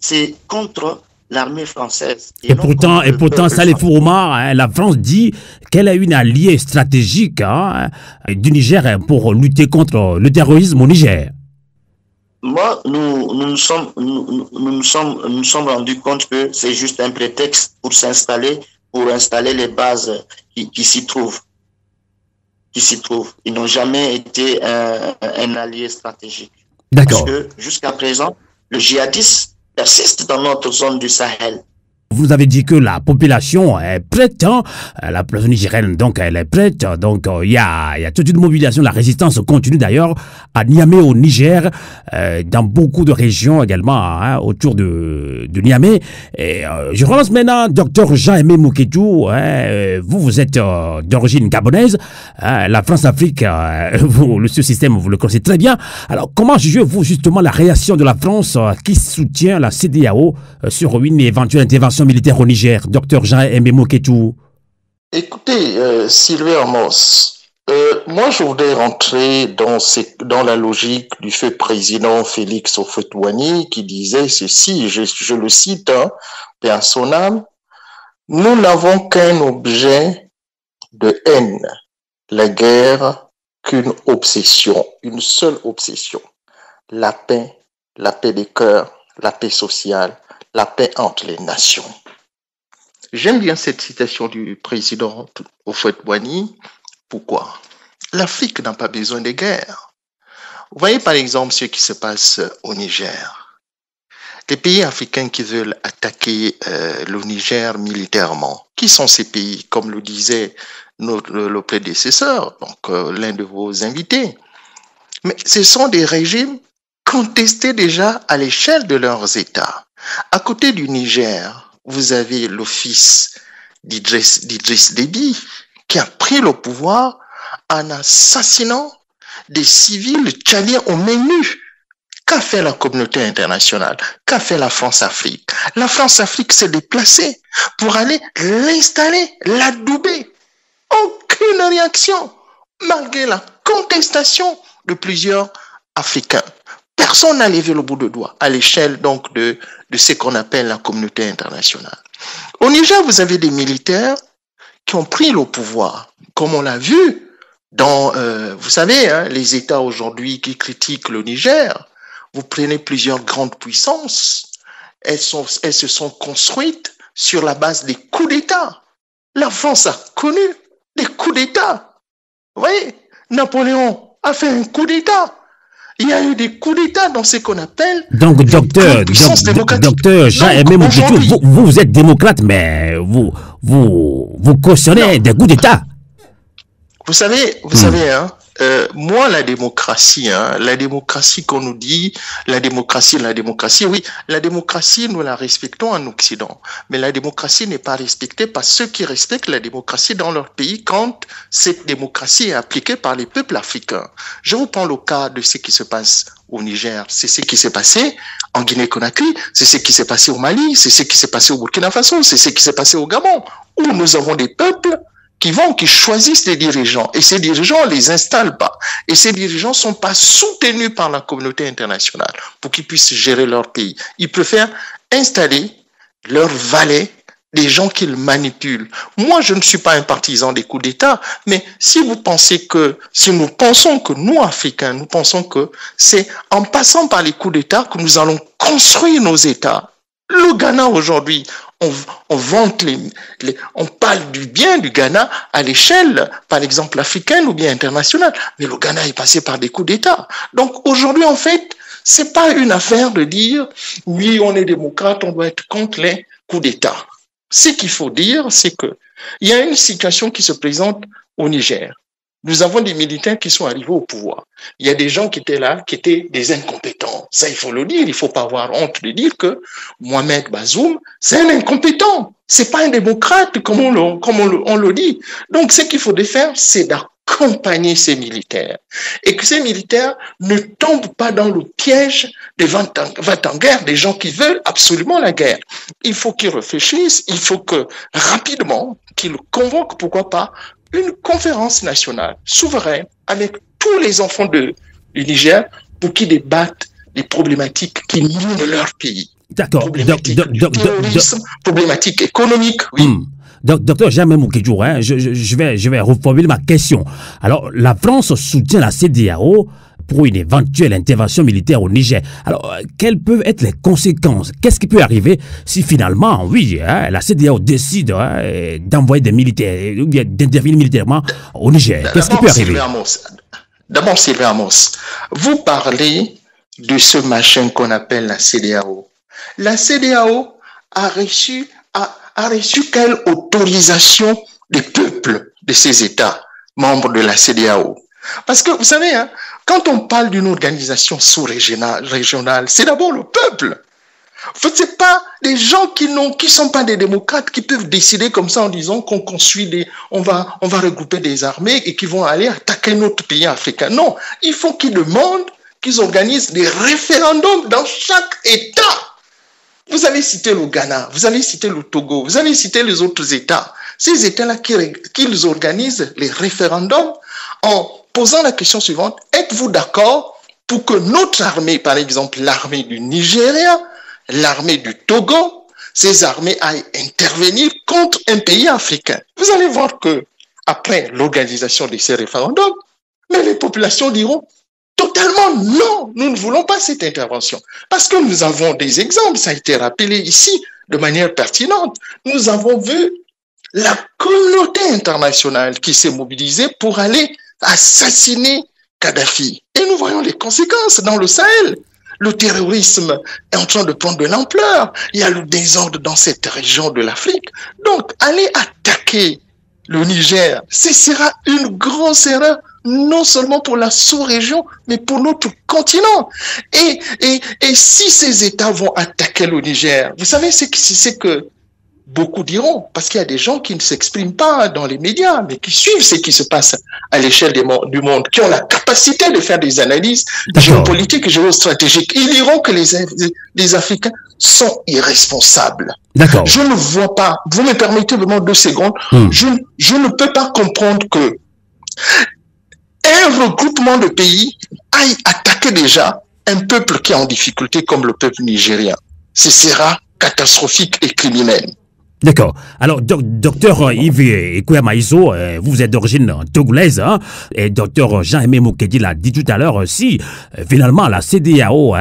c'est contre l'armée française. Et pourtant, Salifou Omar, hein, la France dit qu'elle a une alliée stratégique du Niger pour lutter contre le terrorisme au Niger. Moi, nous nous sommes rendus compte que c'est juste un prétexte pour installer les bases qui s'y trouvent. Ils n'ont jamais été un allié stratégique. D'accord. Parce que jusqu'à présent, le djihadisme persiste dans notre zone du Sahel. Vous avez dit que la population est prête, hein? La population nigérienne, donc, elle est prête. Donc, il y a toute une mobilisation. La résistance continue d'ailleurs à Niamey, au Niger, dans beaucoup de régions également, hein, autour de Niamey. Et je relance maintenant Dr Jean-Aimé Moukétou. Vous êtes d'origine gabonaise. La France-Afrique, ce système, vous le connaissez très bien. Alors, comment jugez-vous justement la réaction de la France qui soutient la CEDEAO sur une éventuelle intervention militaire au Niger? Docteur Jean-Aimé Moukétou. Écoutez, Sylvain Amos, moi je voudrais rentrer dans la logique du feu président Félix Houphouët-Boigny qui disait ceci, je le cite, paix à son âme, nous n'avons qu'un objet de haine, la guerre qu'une obsession, une seule obsession, la paix des cœurs, la paix sociale, la paix entre les nations. J'aime bien cette citation du président Houphouët-Boigny. Pourquoi? L'Afrique n'a pas besoin de guerre. Vous voyez par exemple ce qui se passe au Niger. Les pays africains qui veulent attaquer le Niger militairement, qui sont ces pays, comme le disait le prédécesseur, donc l'un de vos invités? Mais ce sont des régimes contestés déjà à l'échelle de leurs États. À côté du Niger, vous avez le fils d'Idriss Déby qui a pris le pouvoir en assassinant des civils tchadiens aux mains nues. Qu'a fait la communauté internationale? Qu'a fait la France-Afrique? La France-Afrique s'est déplacée pour aller l'installer, l'adouber. Aucune réaction, malgré la contestation de plusieurs Africains. Personne n'a levé le bout de doigt à l'échelle donc de ce qu'on appelle la communauté internationale. Au Niger, vous avez des militaires qui ont pris le pouvoir, comme on l'a vu dans, vous savez, hein, les États aujourd'hui qui critiquent le Niger. Vous prenez plusieurs grandes puissances, elles se sont construites sur la base des coups d'État. La France a connu des coups d'État. Vous voyez, Napoléon a fait un coup d'État. Il y a eu des coups d'État dans ce qu'on appelle... Donc, docteur Jean-Aimé Moukétou, vous êtes démocrate, mais vous cautionnez des coups d'État. Vous savez, hein, moi, la démocratie qu'on nous dit, la démocratie, oui, la démocratie, nous la respectons en Occident. Mais la démocratie n'est pas respectée par ceux qui respectent la démocratie dans leur pays quand cette démocratie est appliquée par les peuples africains. Je vous prends le cas de ce qui se passe au Niger. C'est ce qui s'est passé en Guinée-Conakry, c'est ce qui s'est passé au Mali, c'est ce qui s'est passé au Burkina Faso, c'est ce qui s'est passé au Gabon, où nous avons des peuples qui choisissent des dirigeants. Et ces dirigeants, on les installe pas. Et ces dirigeants sont pas soutenus par la communauté internationale pour qu'ils puissent gérer leur pays. Ils préfèrent installer leurs valets, des gens qu'ils manipulent. Moi, je ne suis pas un partisan des coups d'État, mais si nous pensons que nous, Africains, nous pensons que c'est en passant par les coups d'État que nous allons construire nos États. Le Ghana aujourd'hui, on vante on parle du bien du Ghana à l'échelle, par exemple, africaine ou bien internationale. Mais le Ghana est passé par des coups d'État. Donc, aujourd'hui, en fait, c'est pas une affaire de dire, oui, on est démocrate, on doit être contre les coups d'État. Ce qu'il faut dire, c'est que il y a une situation qui se présente au Niger. Nous avons des militaires qui sont arrivés au pouvoir. Il y a des gens qui étaient là, qui étaient des incompétents. Ça, il faut le dire. Il faut pas avoir honte de dire que Mohamed Bazoum, c'est un incompétent. C'est pas un démocrate, comme on le dit. Donc, ce qu'il faut faire, c'est d'accompagner ces militaires. Et que ces militaires ne tombent pas dans le piège des va-t-en-guerre, des gens qui veulent absolument la guerre. Il faut qu'ils réfléchissent. Il faut que, rapidement, qu'ils convoquent, pourquoi pas, une conférence nationale souveraine avec tous les enfants du Niger pour qu'ils débattent des problématiques qui minent leur pays. D'accord. Problématiques économiques, oui. Docteur Jamé Moukedjou, je vais reformuler ma question. Alors, la France soutient la CEDEAO pour une éventuelle intervention militaire au Niger. Alors, quelles peuvent être les conséquences? Qu'est-ce qui peut arriver si finalement, oui, la CEDEAO décide d'envoyer des militaires, ou bien d'intervenir militairement au Niger? Qu'est-ce qui peut arriver? D'abord, Sylvain Amos, vous parlez de ce machin qu'on appelle la CEDEAO. La CEDEAO a reçu quelle autorisation des peuples de ces États membres de la CEDEAO? Parce que, vous savez, quand on parle d'une organisation sous-régionale, c'est d'abord le peuple. En fait, c'est pas des gens qui sont pas des démocrates qui peuvent décider comme ça en disant qu'on construit on va regrouper des armées et qui vont aller attaquer notre pays africain. Non, il faut qu'ils demandent, qu'ils organisent des référendums dans chaque État. Vous avez cité le Ghana, vous avez cité le Togo, vous avez cité les autres États. Ces États-là qu'ils organisent les référendums en posant la question suivante, êtes-vous d'accord pour que notre armée, par exemple l'armée du Nigeria, l'armée du Togo, ces armées aillent intervenir contre un pays africain? Vous allez voir que après l'organisation de ces référendums, mais les populations diront totalement non, nous ne voulons pas cette intervention. Parce que nous avons des exemples, ça a été rappelé ici de manière pertinente. Nous avons vu la communauté internationale qui s'est mobilisée pour aller assassiner Kadhafi. Et nous voyons les conséquences dans le Sahel. Le terrorisme est en train de prendre de l'ampleur. Il y a le désordre dans cette région de l'Afrique. Donc, aller attaquer le Niger, ce sera une grosse erreur, non seulement pour la sous-région, mais pour notre continent. Et si ces États vont attaquer le Niger, vous savez, c'est que beaucoup diront, parce qu'il y a des gens qui ne s'expriment pas dans les médias, mais qui suivent ce qui se passe à l'échelle du monde, qui ont la capacité de faire des analyses géopolitiques et géostratégiques. Ils diront que les Africains sont irresponsables. D'accord. Je ne vois pas, vous me permettez vraiment 2 secondes, je ne peux pas comprendre que un regroupement de pays aille attaquer déjà un peuple qui est en difficulté comme le peuple nigérien. Ce sera catastrophique et criminel. D'accord. Alors, docteur Yves Ekouya-Maïso, vous êtes d'origine togolaise, et docteur Jean-Aimé Moukedji l'a dit tout à l'heure, si finalement la CEDEAO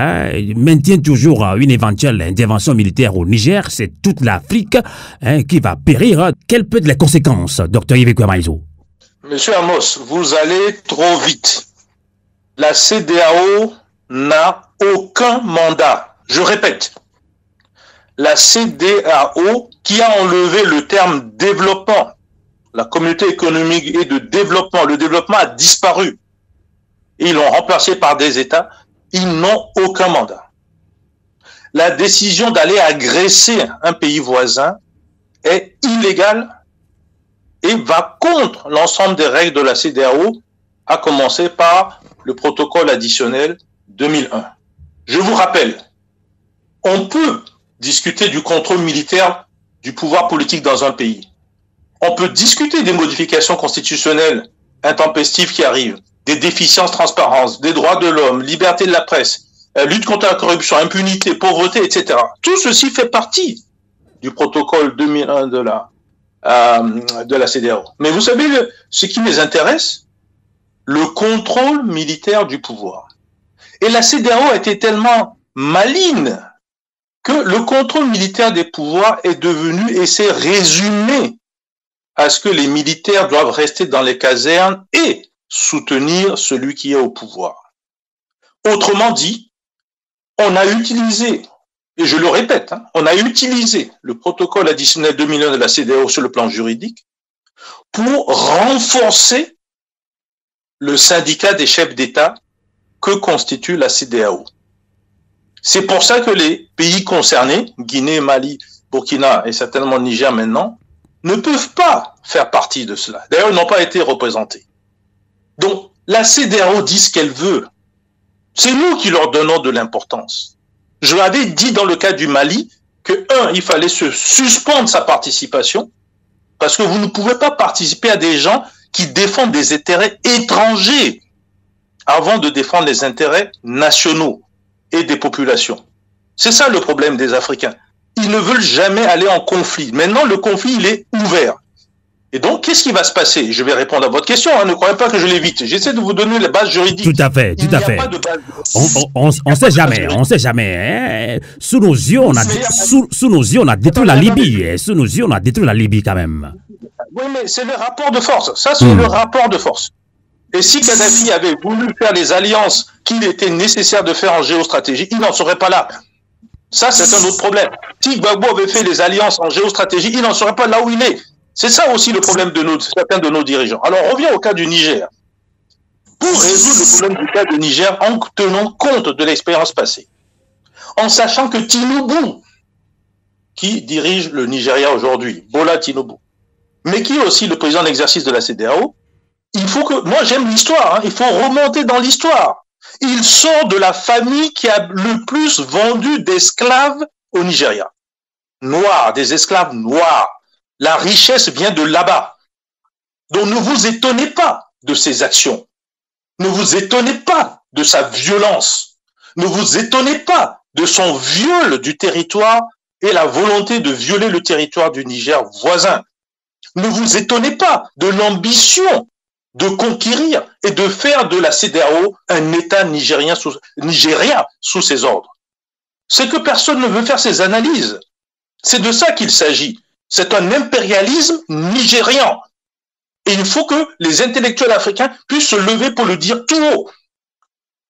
maintient toujours une éventuelle intervention militaire au Niger, c'est toute l'Afrique qui va périr. Quelles peuvent être les conséquences, docteur Yves Ekouya-Maïso? Monsieur Amos, vous allez trop vite. La CEDEAO n'a aucun mandat. Je répète. La CEDEAO, qui a enlevé le terme développement, la communauté économique et de développement, le développement a disparu. Et ils l'ont remplacé par des États, ils n'ont aucun mandat. La décision d'aller agresser un pays voisin est illégale et va contre l'ensemble des règles de la CEDEAO, à commencer par le protocole additionnel 2001. Je vous rappelle, on peut discuter du contrôle militaire du pouvoir politique dans un pays. On peut discuter des modifications constitutionnelles intempestives qui arrivent, des déficiences transparence, des droits de l'homme, liberté de la presse, lutte contre la corruption, impunité, pauvreté, etc. Tout ceci fait partie du protocole 2001 de la CEDEAO. Mais vous savez, ce qui les intéresse, le contrôle militaire du pouvoir. Et la CEDEAO a été tellement maligne que le contrôle militaire des pouvoirs est devenu et s'est résumé à ce que les militaires doivent rester dans les casernes et soutenir celui qui est au pouvoir. Autrement dit, on a utilisé, et je le répète, on a utilisé le protocole additionnel 2001 de la CEDEAO sur le plan juridique pour renforcer le syndicat des chefs d'État que constitue la CEDEAO. C'est pour ça que les pays concernés, Guinée, Mali, Burkina et certainement Niger maintenant, ne peuvent pas faire partie de cela. D'ailleurs, ils n'ont pas été représentés. Donc, la CEDEAO dit ce qu'elle veut. C'est nous qui leur donnons de l'importance. Je l'avais dit dans le cas du Mali que, il fallait se suspendre sa participation parce que vous ne pouvez pas participer à des gens qui défendent des intérêts étrangers avant de défendre les intérêts nationaux et des populations. C'est ça le problème des Africains. Ils ne veulent jamais aller en conflit. Maintenant, le conflit, il est ouvert. Et donc, qu'est-ce qui va se passer? Je vais répondre à votre question, ne croyez pas que je l'évite. J'essaie de vous donner les bases juridiques. Tout à fait, tout à fait. On sait jamais. Sous nos yeux, on a détruit la Libye. Sous nos yeux, on a détruit la Libye quand même. Oui, mais c'est le rapport de force. Ça, c'est le rapport de force. Et si Kadhafi avait voulu faire les alliances qu'il était nécessaire de faire en géostratégie, il n'en serait pas là. Ça, c'est un autre problème. Si Gbagbo avait fait les alliances en géostratégie, il n'en serait pas là où il est. C'est ça aussi le problème de certains de nos dirigeants. Alors, on revient au cas du Niger. Pour résoudre le problème du cas du Niger, en tenant compte de l'expérience passée, en sachant que Tinubu, qui dirige le Nigeria aujourd'hui, Bola Tinubu, mais qui est aussi le président d'exercice de la CEDEAO, il faut que, moi j'aime l'histoire, il faut remonter dans l'histoire. Il sort de la famille qui a le plus vendu d'esclaves au Nigeria. Noirs, des esclaves noirs. La richesse vient de là-bas. Donc ne vous étonnez pas de ses actions. Ne vous étonnez pas de sa violence. Ne vous étonnez pas de son viol du territoire et la volonté de violer le territoire du Niger voisin. Ne vous étonnez pas de l'ambition de conquérir et de faire de la CEDEAO un État nigérien sous ses ordres. C'est que personne ne veut faire ces analyses. C'est de ça qu'il s'agit. C'est un impérialisme nigérian. Et il faut que les intellectuels africains puissent se lever pour le dire tout haut.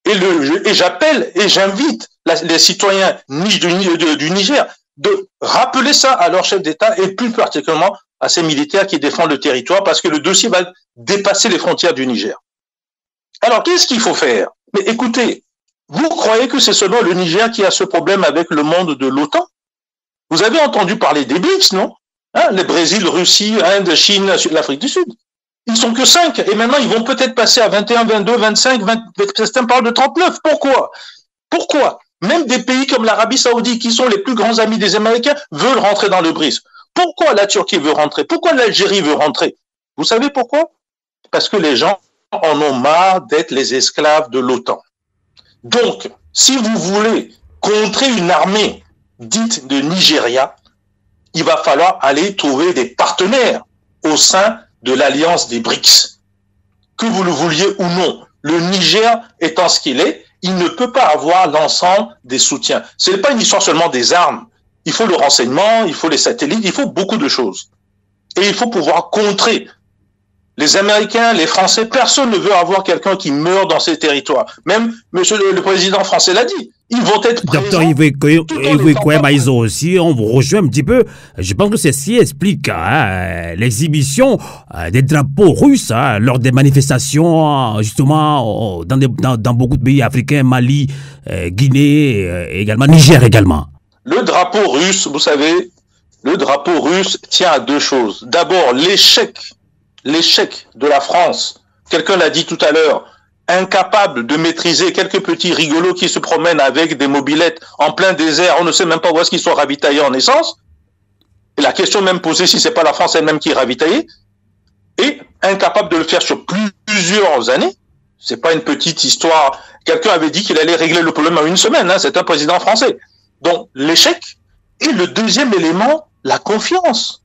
Et j'appelle et j'invite les citoyens du Niger de rappeler ça à leur chef d'État et plus particulièrement à ces militaires qui défendent le territoire parce que le dossier va dépasser les frontières du Niger. Alors, qu'est-ce qu'il faut faire? Mais écoutez, vous croyez que c'est seulement le Niger qui a ce problème avec le monde de l'OTAN? Vous avez entendu parler des BRICS, non? Les Brésil, Russie, Inde, Chine, l'Afrique du Sud. Ils sont que 5 et maintenant ils vont peut-être passer à 21, 22, 25, 20, certains parlent de 39. Pourquoi? Même des pays comme l'Arabie Saoudite, qui sont les plus grands amis des Américains, veulent rentrer dans le BRICS. Pourquoi la Turquie veut rentrer? Pourquoi l'Algérie veut rentrer? Vous savez pourquoi? Parce que les gens en ont marre d'être les esclaves de l'OTAN. Donc, si vous voulez contrer une armée dite de Nigeria, il va falloir aller trouver des partenaires au sein de l'alliance des BRICS. Que vous le vouliez ou non, le Niger étant ce qu'il est, il ne peut pas avoir l'ensemble des soutiens. Ce n'est pas une histoire seulement des armes. Il faut le renseignement, il faut les satellites, il faut beaucoup de choses. Et il faut pouvoir contrer. Les Américains, les Français, personne ne veut avoir quelqu'un qui meurt dans ces territoires. Même monsieur le président français l'a dit. Ils vont être présents. Docteur Yves Maïzo aussi, on vous rejoint un petit peu. Je pense que ceci explique l'exhibition des drapeaux russes lors des manifestations, justement, dans beaucoup de pays africains, Mali, Guinée, également, Niger également. Le drapeau russe, vous savez, le drapeau russe tient à deux choses. D'abord, l'échec de la France. Quelqu'un l'a dit tout à l'heure. Incapable de maîtriser quelques petits rigolos qui se promènent avec des mobylettes en plein désert, on ne sait même pas où est-ce qu'ils sont ravitaillés en essence. Et la question même posée si c'est pas la France elle-même qui est ravitaillée. Et incapable de le faire sur plusieurs années. C'est pas une petite histoire. Quelqu'un avait dit qu'il allait régler le problème en une semaine, c'est un président français. Donc, l'échec. Et le deuxième élément, la confiance.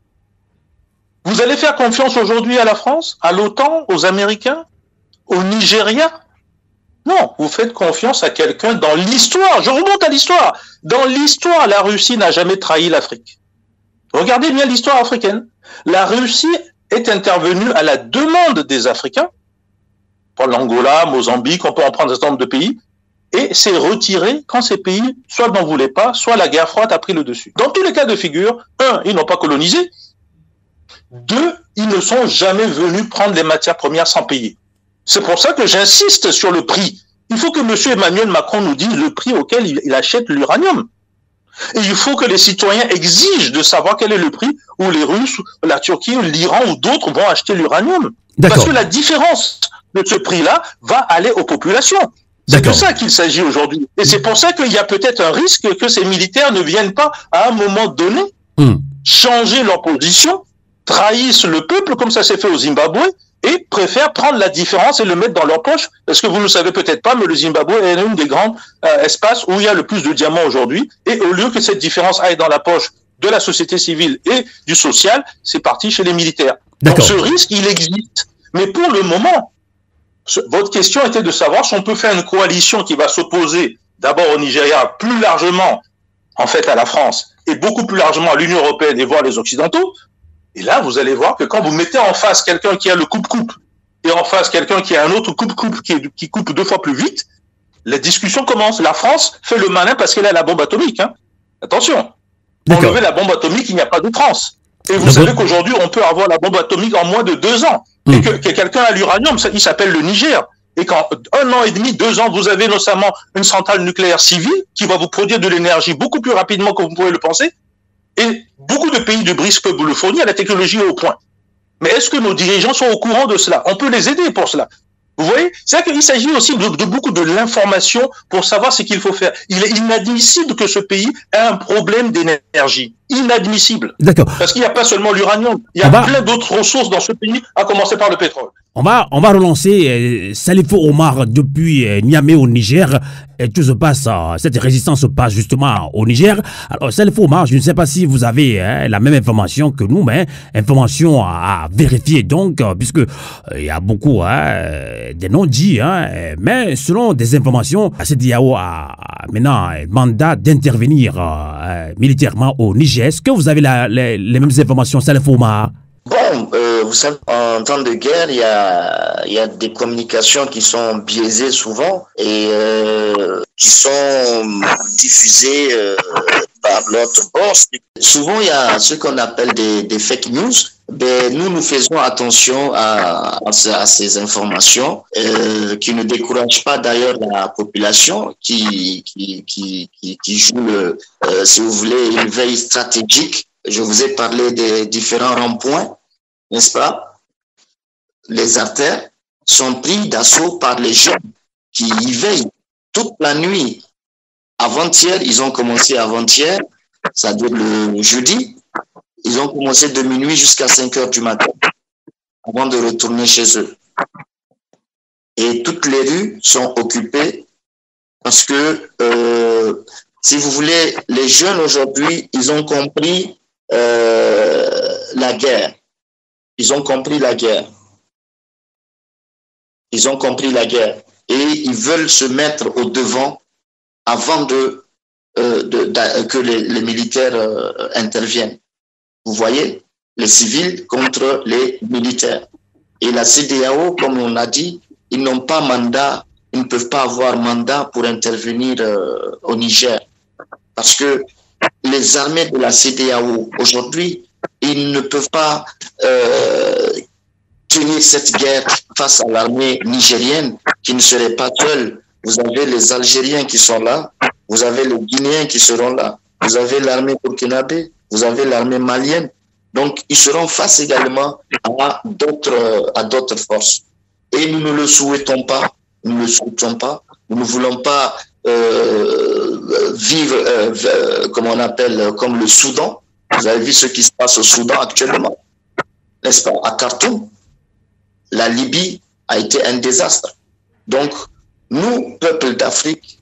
Vous allez faire confiance aujourd'hui à la France, à l'OTAN, aux Américains, aux Nigériens? Non, vous faites confiance à quelqu'un dans l'histoire. Je remonte à l'histoire. Dans l'histoire, la Russie n'a jamais trahi l'Afrique. Regardez bien l'histoire africaine. La Russie est intervenue à la demande des Africains, pour l'Angola, Mozambique, on peut en prendre un certain nombre de pays, et s'est retirée quand ces pays soit n'en voulaient pas, soit la guerre froide a pris le dessus. Dans tous les cas de figure, un, ils n'ont pas colonisé, deux, ils ne sont jamais venus prendre les matières premières sans payer. C'est pour ça que j'insiste sur le prix. Il faut que M. Emmanuel Macron nous dise le prix auquel il achète l'uranium. Et il faut que les citoyens exigent de savoir quel est le prix où les Russes, la Turquie, l'Iran ou d'autres vont acheter l'uranium. Parce que la différence de ce prix-là va aller aux populations. C'est de ça qu'il s'agit aujourd'hui. Et c'est pour ça qu'il y a peut-être un risque que ces militaires ne viennent pas, à un moment donné, changer leur position, trahissent le peuple, comme ça s'est fait au Zimbabwe, et préfèrent prendre la différence et le mettre dans leur poche. Parce que vous ne le savez peut-être pas, mais le Zimbabwe est l'un des grands espaces où il y a le plus de diamants aujourd'hui. Et au lieu que cette différence aille dans la poche de la société civile et du social, c'est parti chez les militaires. Donc ce risque, il existe. Mais pour le moment, votre question était de savoir si on peut faire une coalition qui va s'opposer d'abord au Nigeria, plus largement en fait à la France, et beaucoup plus largement à l'Union européenne et voire les Occidentaux. Et là, vous allez voir que quand vous mettez en face quelqu'un qui a le coupe-coupe et en face quelqu'un qui a un autre coupe-coupe qui coupe 2 fois plus vite, la discussion commence. La France fait le malin parce qu'elle a la bombe atomique. Hein. Attention, pour enlever la bombe atomique, il n'y a pas de France. Et vous savez qu'aujourd'hui, on peut avoir la bombe atomique en moins de 2 ans. Et que quelqu'un a l'uranium, il s'appelle le Niger. Et qu'en 1 an et demi, 2 ans, vous avez notamment une centrale nucléaire civile qui va vous produire de l'énergie beaucoup plus rapidement que vous pouvez le penser. Et beaucoup de pays de BRICS peuvent vous le fournir, la technologie est au point. Mais est-ce que nos dirigeants sont au courant de cela? On peut les aider pour cela. Vous voyez? C'est-à-dire qu'il s'agit aussi de beaucoup de l'information pour savoir ce qu'il faut faire. Il est inadmissible que ce pays ait un problème d'énergie. Inadmissible. D'accord. Parce qu'il n'y a pas seulement l'uranium, il y a plein d'autres ressources dans ce pays, à commencer par le pétrole. On va relancer Salifou Omar depuis Niamey au Niger. Et tout se passe, cette résistance se passe justement au Niger. Alors Salifou Omar, je ne sais pas si vous avez la même information que nous, mais information à vérifier donc, puisque il y a beaucoup des non-dits, mais selon des informations, CEDEAO a maintenant mandat d'intervenir militairement au Niger. Est-ce que vous avez les mêmes informations, Salifou Omar? Bon, vous savez, en temps de guerre, il y a des communications qui sont biaisées souvent et qui sont diffusées par l'autre boss. Souvent, il y a ce qu'on appelle des fake news. Ben, nous faisons attention à ces informations qui ne découragent pas d'ailleurs la population qui joue, si vous voulez, une veille stratégique. Je vous ai parlé des différents ronds-points, n'est-ce pas? Les artères sont pris d'assaut par les gens qui y veillent toute la nuit. Avant-hier, ils ont commencé avant-hier, c'est-à-dire le jeudi, ils ont commencé de minuit jusqu'à 5 heures du matin avant de retourner chez eux. Et toutes les rues sont occupées parce que, si vous voulez, les jeunes aujourd'hui, ils ont compris la guerre. Ils ont compris la guerre. Ils ont compris la guerre. Et ils veulent se mettre au devant avant que les militaires interviennent. Vous voyez, les civils contre les militaires. Et la CEDEAO, comme on a dit, ils n'ont pas mandat, ils ne peuvent pas avoir mandat pour intervenir au Niger. Parce que les armées de la CEDEAO, aujourd'hui, ils ne peuvent pas tenir cette guerre face à l'armée nigérienne qui ne serait pas seule. Vous avez les Algériens qui sont là, vous avez les Guinéens qui seront là, vous avez l'armée burkinabé, vous avez l'armée malienne. Donc, ils seront face également à d'autres forces. Et nous ne le souhaitons pas, nous ne le souhaitons pas, nous ne voulons pas vivre, comme on appelle, comme le Soudan. Vous avez vu ce qui se passe au Soudan actuellement, n'est-ce pas? À Khartoum, la Libye a été un désastre. Donc, nous, peuple d'Afrique,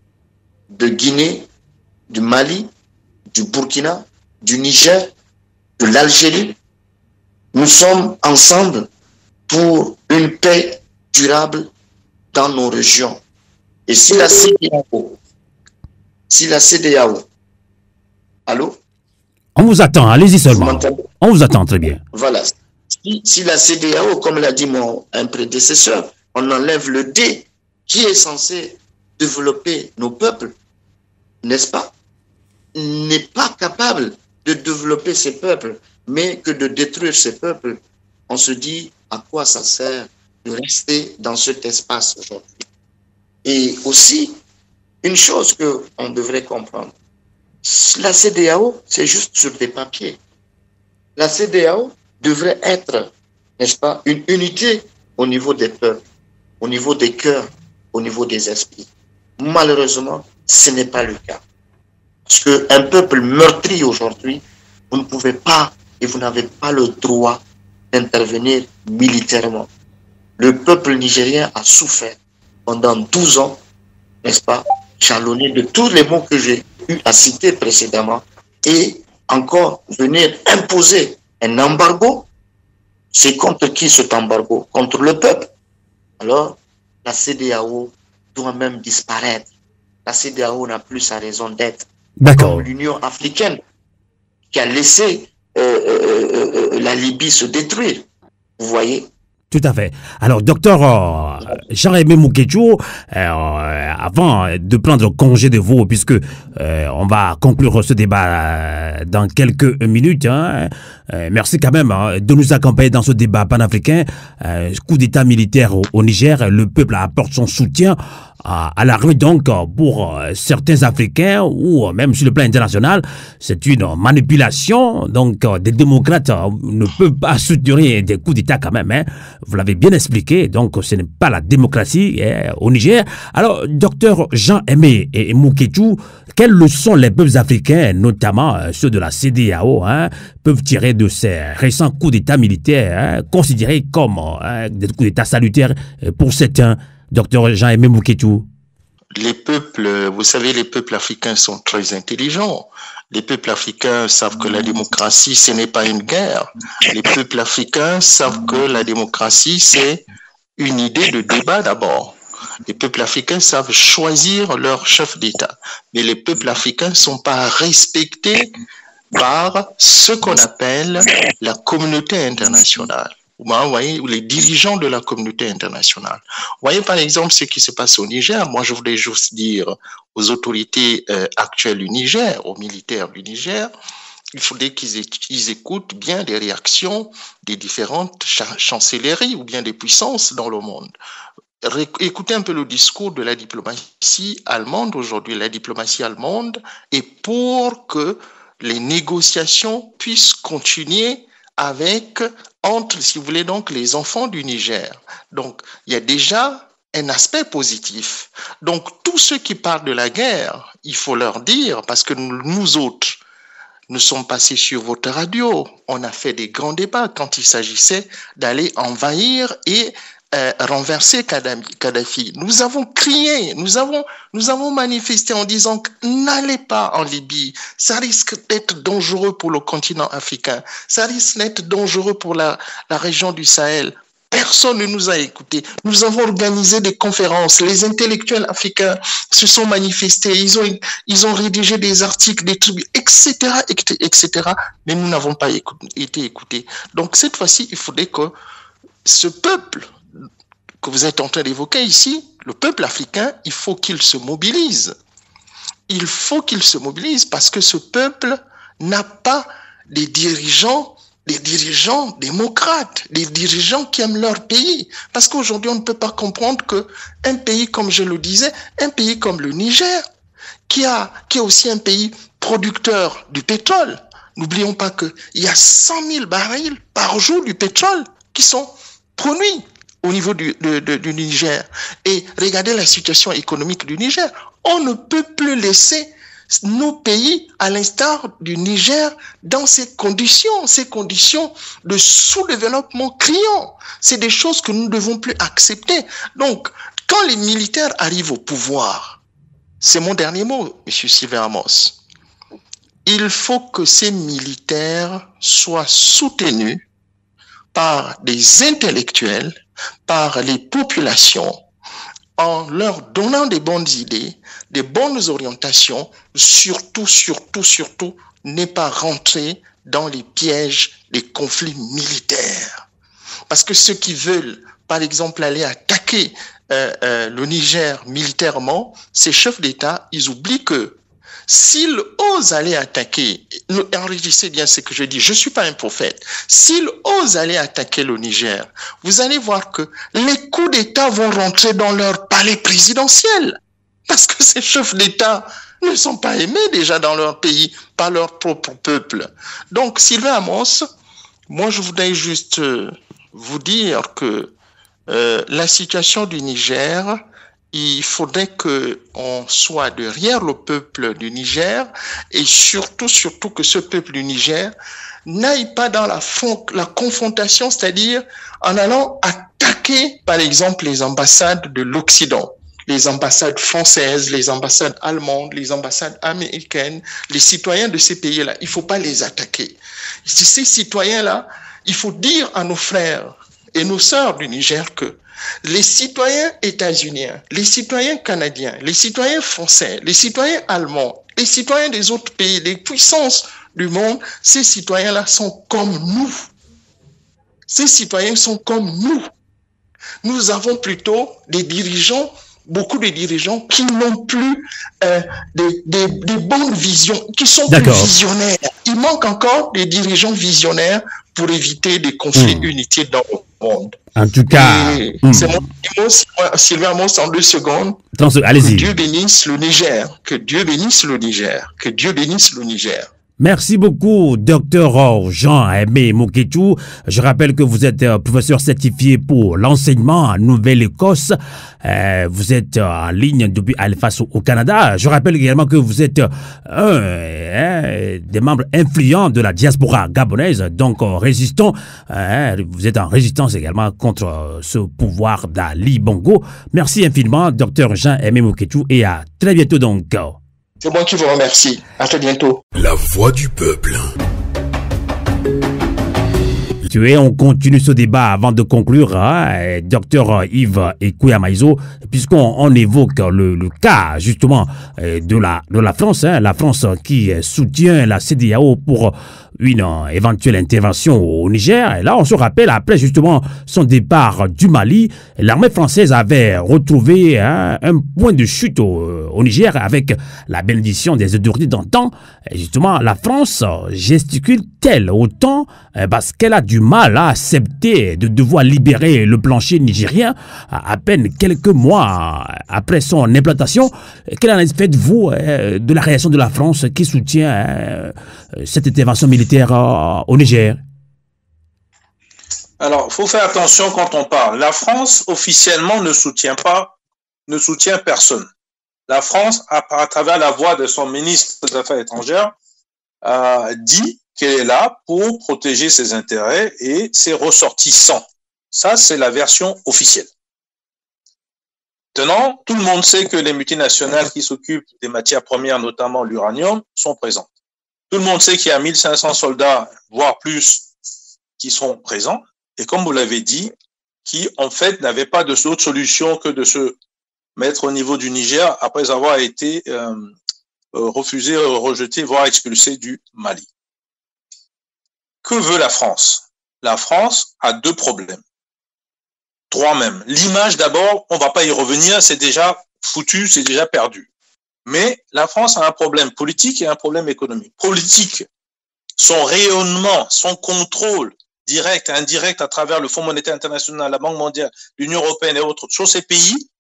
de Guinée, du Mali, du Burkina, du Niger, de l'Algérie, nous sommes ensemble pour une paix durable dans nos régions. Et si la CEDEAO, allô? On vous attend, allez-y seulement. On vous attend très bien. Voilà. Si la CEDEAO, comme l'a dit un prédécesseur, on enlève le D qui est censé développer nos peuples, n'est-ce pas? N'est pas capable de développer ces peuples, mais que de détruire ces peuples. On se dit à quoi ça sert de rester dans cet espace aujourd'hui. Et aussi, une chose qu'on devrait comprendre, la CEDEAO, c'est juste sur des papiers. La CEDEAO devrait être, n'est-ce pas, une unité au niveau des peuples, au niveau des cœurs, au niveau des esprits. Malheureusement, ce n'est pas le cas. Parce qu'un peuple meurtri aujourd'hui, vous ne pouvez pas et vous n'avez pas le droit d'intervenir militairement. Le peuple nigérien a souffert pendant 12 ans, n'est-ce pas, jalonné de tous les mots que j'ai eu à citer précédemment, et encore venir imposer un embargo. C'est contre qui cet embargo? Contre le peuple. Alors, la CEDEAO doit même disparaître. La CEDEAO n'a plus sa raison d'être. D'accord. Comme l'Union africaine qui a laissé la Libye se détruire. Vous voyez? Tout à fait. Alors, docteur Jean-Aimé Moukétchou, avant de prendre congé de vous, puisque on va conclure ce débat dans quelques minutes, hein, merci quand même de nous accompagner dans ce débat panafricain. Coup d'État militaire au Niger, le peuple apporte son soutien à la rue, donc pour certains Africains ou même sur le plan international, c'est une manipulation. Donc des démocrates ne peuvent pas soutenir des coups d'État quand même. Hein. Vous l'avez bien expliqué. Donc ce n'est pas la démocratie au Niger. Alors docteur Jean-Aimé Moukétchou, quelles leçons les peuples africains, notamment ceux de la CEDEAO, hein, peuvent tirer de ces récents coups d'État militaires, hein, considérés comme des coups d'État salutaires pour certains? Docteur Jean-Aimé Moukétchou. Les peuples, vous savez, les peuples africains sont très intelligents. Les peuples africains savent que la démocratie, ce n'est pas une guerre. Les peuples africains savent que la démocratie, c'est une idée de débat d'abord. Les peuples africains savent choisir leur chef d'État. Mais les peuples africains ne sont pas respectés par ce qu'on appelle la communauté internationale. Vous voyez, les dirigeants de la communauté internationale. Vous voyez par exemple ce qui se passe au Niger. Moi, je voulais juste dire aux autorités actuelles du Niger, aux militaires du Niger, il faudrait qu'ils écoutent bien les réactions des différentes chancelleries ou bien des puissances dans le monde. Écoutez un peu le discours de la diplomatie allemande aujourd'hui. La diplomatie allemande est pour que les négociations puissent continuer entre, si vous voulez, donc les enfants du Niger. Donc, il y a déjà un aspect positif. Donc, tous ceux qui parlent de la guerre, il faut leur dire, parce que nous autres, nous sommes passés sur votre radio, on a fait des grands débats quand il s'agissait d'aller envahir et renverser Kadhafi. Nous avons crié, nous avons manifesté en disant n'allez pas en Libye, ça risque d'être dangereux pour le continent africain, ça risque d'être dangereux pour la région du Sahel. Personne ne nous a écoutés. Nous avons organisé des conférences. Les intellectuels africains se sont manifestés. Ils ont rédigé des articles, des trucs, etc., etc. Mais nous n'avons pas été écoutés. Donc cette fois-ci, il faudrait que ce peuple que vous êtes en train d'évoquer ici, le peuple africain, il faut qu'il se mobilise. Il faut qu'il se mobilise parce que ce peuple n'a pas des dirigeants démocrates, des dirigeants qui aiment leur pays. Parce qu'aujourd'hui, on ne peut pas comprendre qu'un pays, comme je le disais, un pays comme le Niger, qui est aussi un pays producteur du pétrole, n'oublions pas qu'il y a 100 000 barils par jour du pétrole qui sont produits au niveau du Niger. Et regardez la situation économique du Niger. On ne peut plus laisser nos pays, à l'instar du Niger, dans ces conditions de sous-développement criant. C'est des choses que nous ne devons plus accepter. Donc, quand les militaires arrivent au pouvoir, c'est mon dernier mot, M. Sylvain Amos, il faut que ces militaires soient soutenus par des intellectuels, par les populations, en leur donnant des bonnes idées, des bonnes orientations, surtout, ne pas rentrer dans les pièges des conflits militaires. Parce que ceux qui veulent, par exemple, aller attaquer le Niger militairement, ces chefs d'État, ils oublient que s'ils osent aller attaquer, enregistrez bien ce que je dis, je ne suis pas un prophète, s'ils osent aller attaquer le Niger, vous allez voir que les coups d'État vont rentrer dans leur palais présidentiel. Parce que ces chefs d'État ne sont pas aimés déjà dans leur pays par leur propre peuple. Donc, Sylvain Amos, moi je voudrais juste vous dire que la situation du Niger, il faudrait qu'on soit derrière le peuple du Niger et surtout que ce peuple du Niger n'aille pas dans la confrontation, c'est-à-dire en allant attaquer, par exemple, les ambassades de l'Occident, les ambassades françaises, les ambassades allemandes, les ambassades américaines, les citoyens de ces pays-là. Il ne faut pas les attaquer. Ces citoyens-là, il faut dire à nos frères et nos sœurs du Niger que les citoyens états-uniens, les citoyens canadiens, les citoyens français, les citoyens allemands, les citoyens des autres pays, les puissances du monde, ces citoyens-là sont comme nous. Ces citoyens sont comme nous. Nous avons plutôt des dirigeants, beaucoup de dirigeants qui n'ont plus des bonnes visions, qui sont plus visionnaires. Il manque encore des dirigeants visionnaires pour éviter des conflits inutiles dans le monde. En tout cas, c'est mon mot, Sylvain Amos, en 2 secondes. Allez-y. Que Dieu bénisse le Niger. Que Dieu bénisse le Niger. Que Dieu bénisse le Niger. Merci beaucoup, Dr Jean-Aimé Moketou. Je rappelle que vous êtes professeur certifié pour l'enseignement en Nouvelle-Écosse. Vous êtes en ligne depuis Halifax au Canada. Je rappelle également que vous êtes un des membres influents de la diaspora gabonaise, donc résistant. Vous êtes en résistance également contre ce pouvoir d'Ali Bongo. Merci infiniment, Dr Jean-Aimé Moketou, et à très bientôt donc. C'est moi qui vous remercie. À très bientôt. La voix du peuple. Et on continue ce débat avant de conclure, Dr Yves Ekouyamaïzo, puisqu'on évoque le cas justement de la France, la France qui soutient la CEDEAO pour une éventuelle intervention au Niger. Et là, on se rappelle, après justement son départ du Mali, l'armée française avait retrouvé un point de chute au Niger avec la bénédiction des autorités d'antan. Et justement, la France gesticule-t-elle autant parce qu'elle a du mal à accepter de devoir libérer le plancher nigérien à peine quelques mois après son implantation? Quelle en faites-vous de la réaction de la France qui soutient cette intervention militaire au Niger? Alors, il faut faire attention quand on parle. La France, officiellement, ne soutient personne. La France, à travers la voix de son ministre des Affaires étrangères, dit qu'elle est là pour protéger ses intérêts et ses ressortissants. Ça, c'est la version officielle. Maintenant, tout le monde sait que les multinationales qui s'occupent des matières premières, notamment l'uranium, sont présentes. Tout le monde sait qu'il y a 1500 soldats, voire plus, qui sont présents. Et comme vous l'avez dit, qui, en fait, n'avaient pas d'autre solution que de se mettre au niveau du Niger après avoir été refusés, rejetés, voire expulsés du Mali. Que veut la France? La France a 2 problèmes. 3 même. L'image d'abord, on va pas y revenir, c'est déjà foutu, c'est déjà perdu. Mais la France a un problème politique et un problème économique. Politique, son rayonnement, son contrôle direct et indirect à travers le Fonds monétaire international, la Banque mondiale, l'Union européenne et autres sur ces pays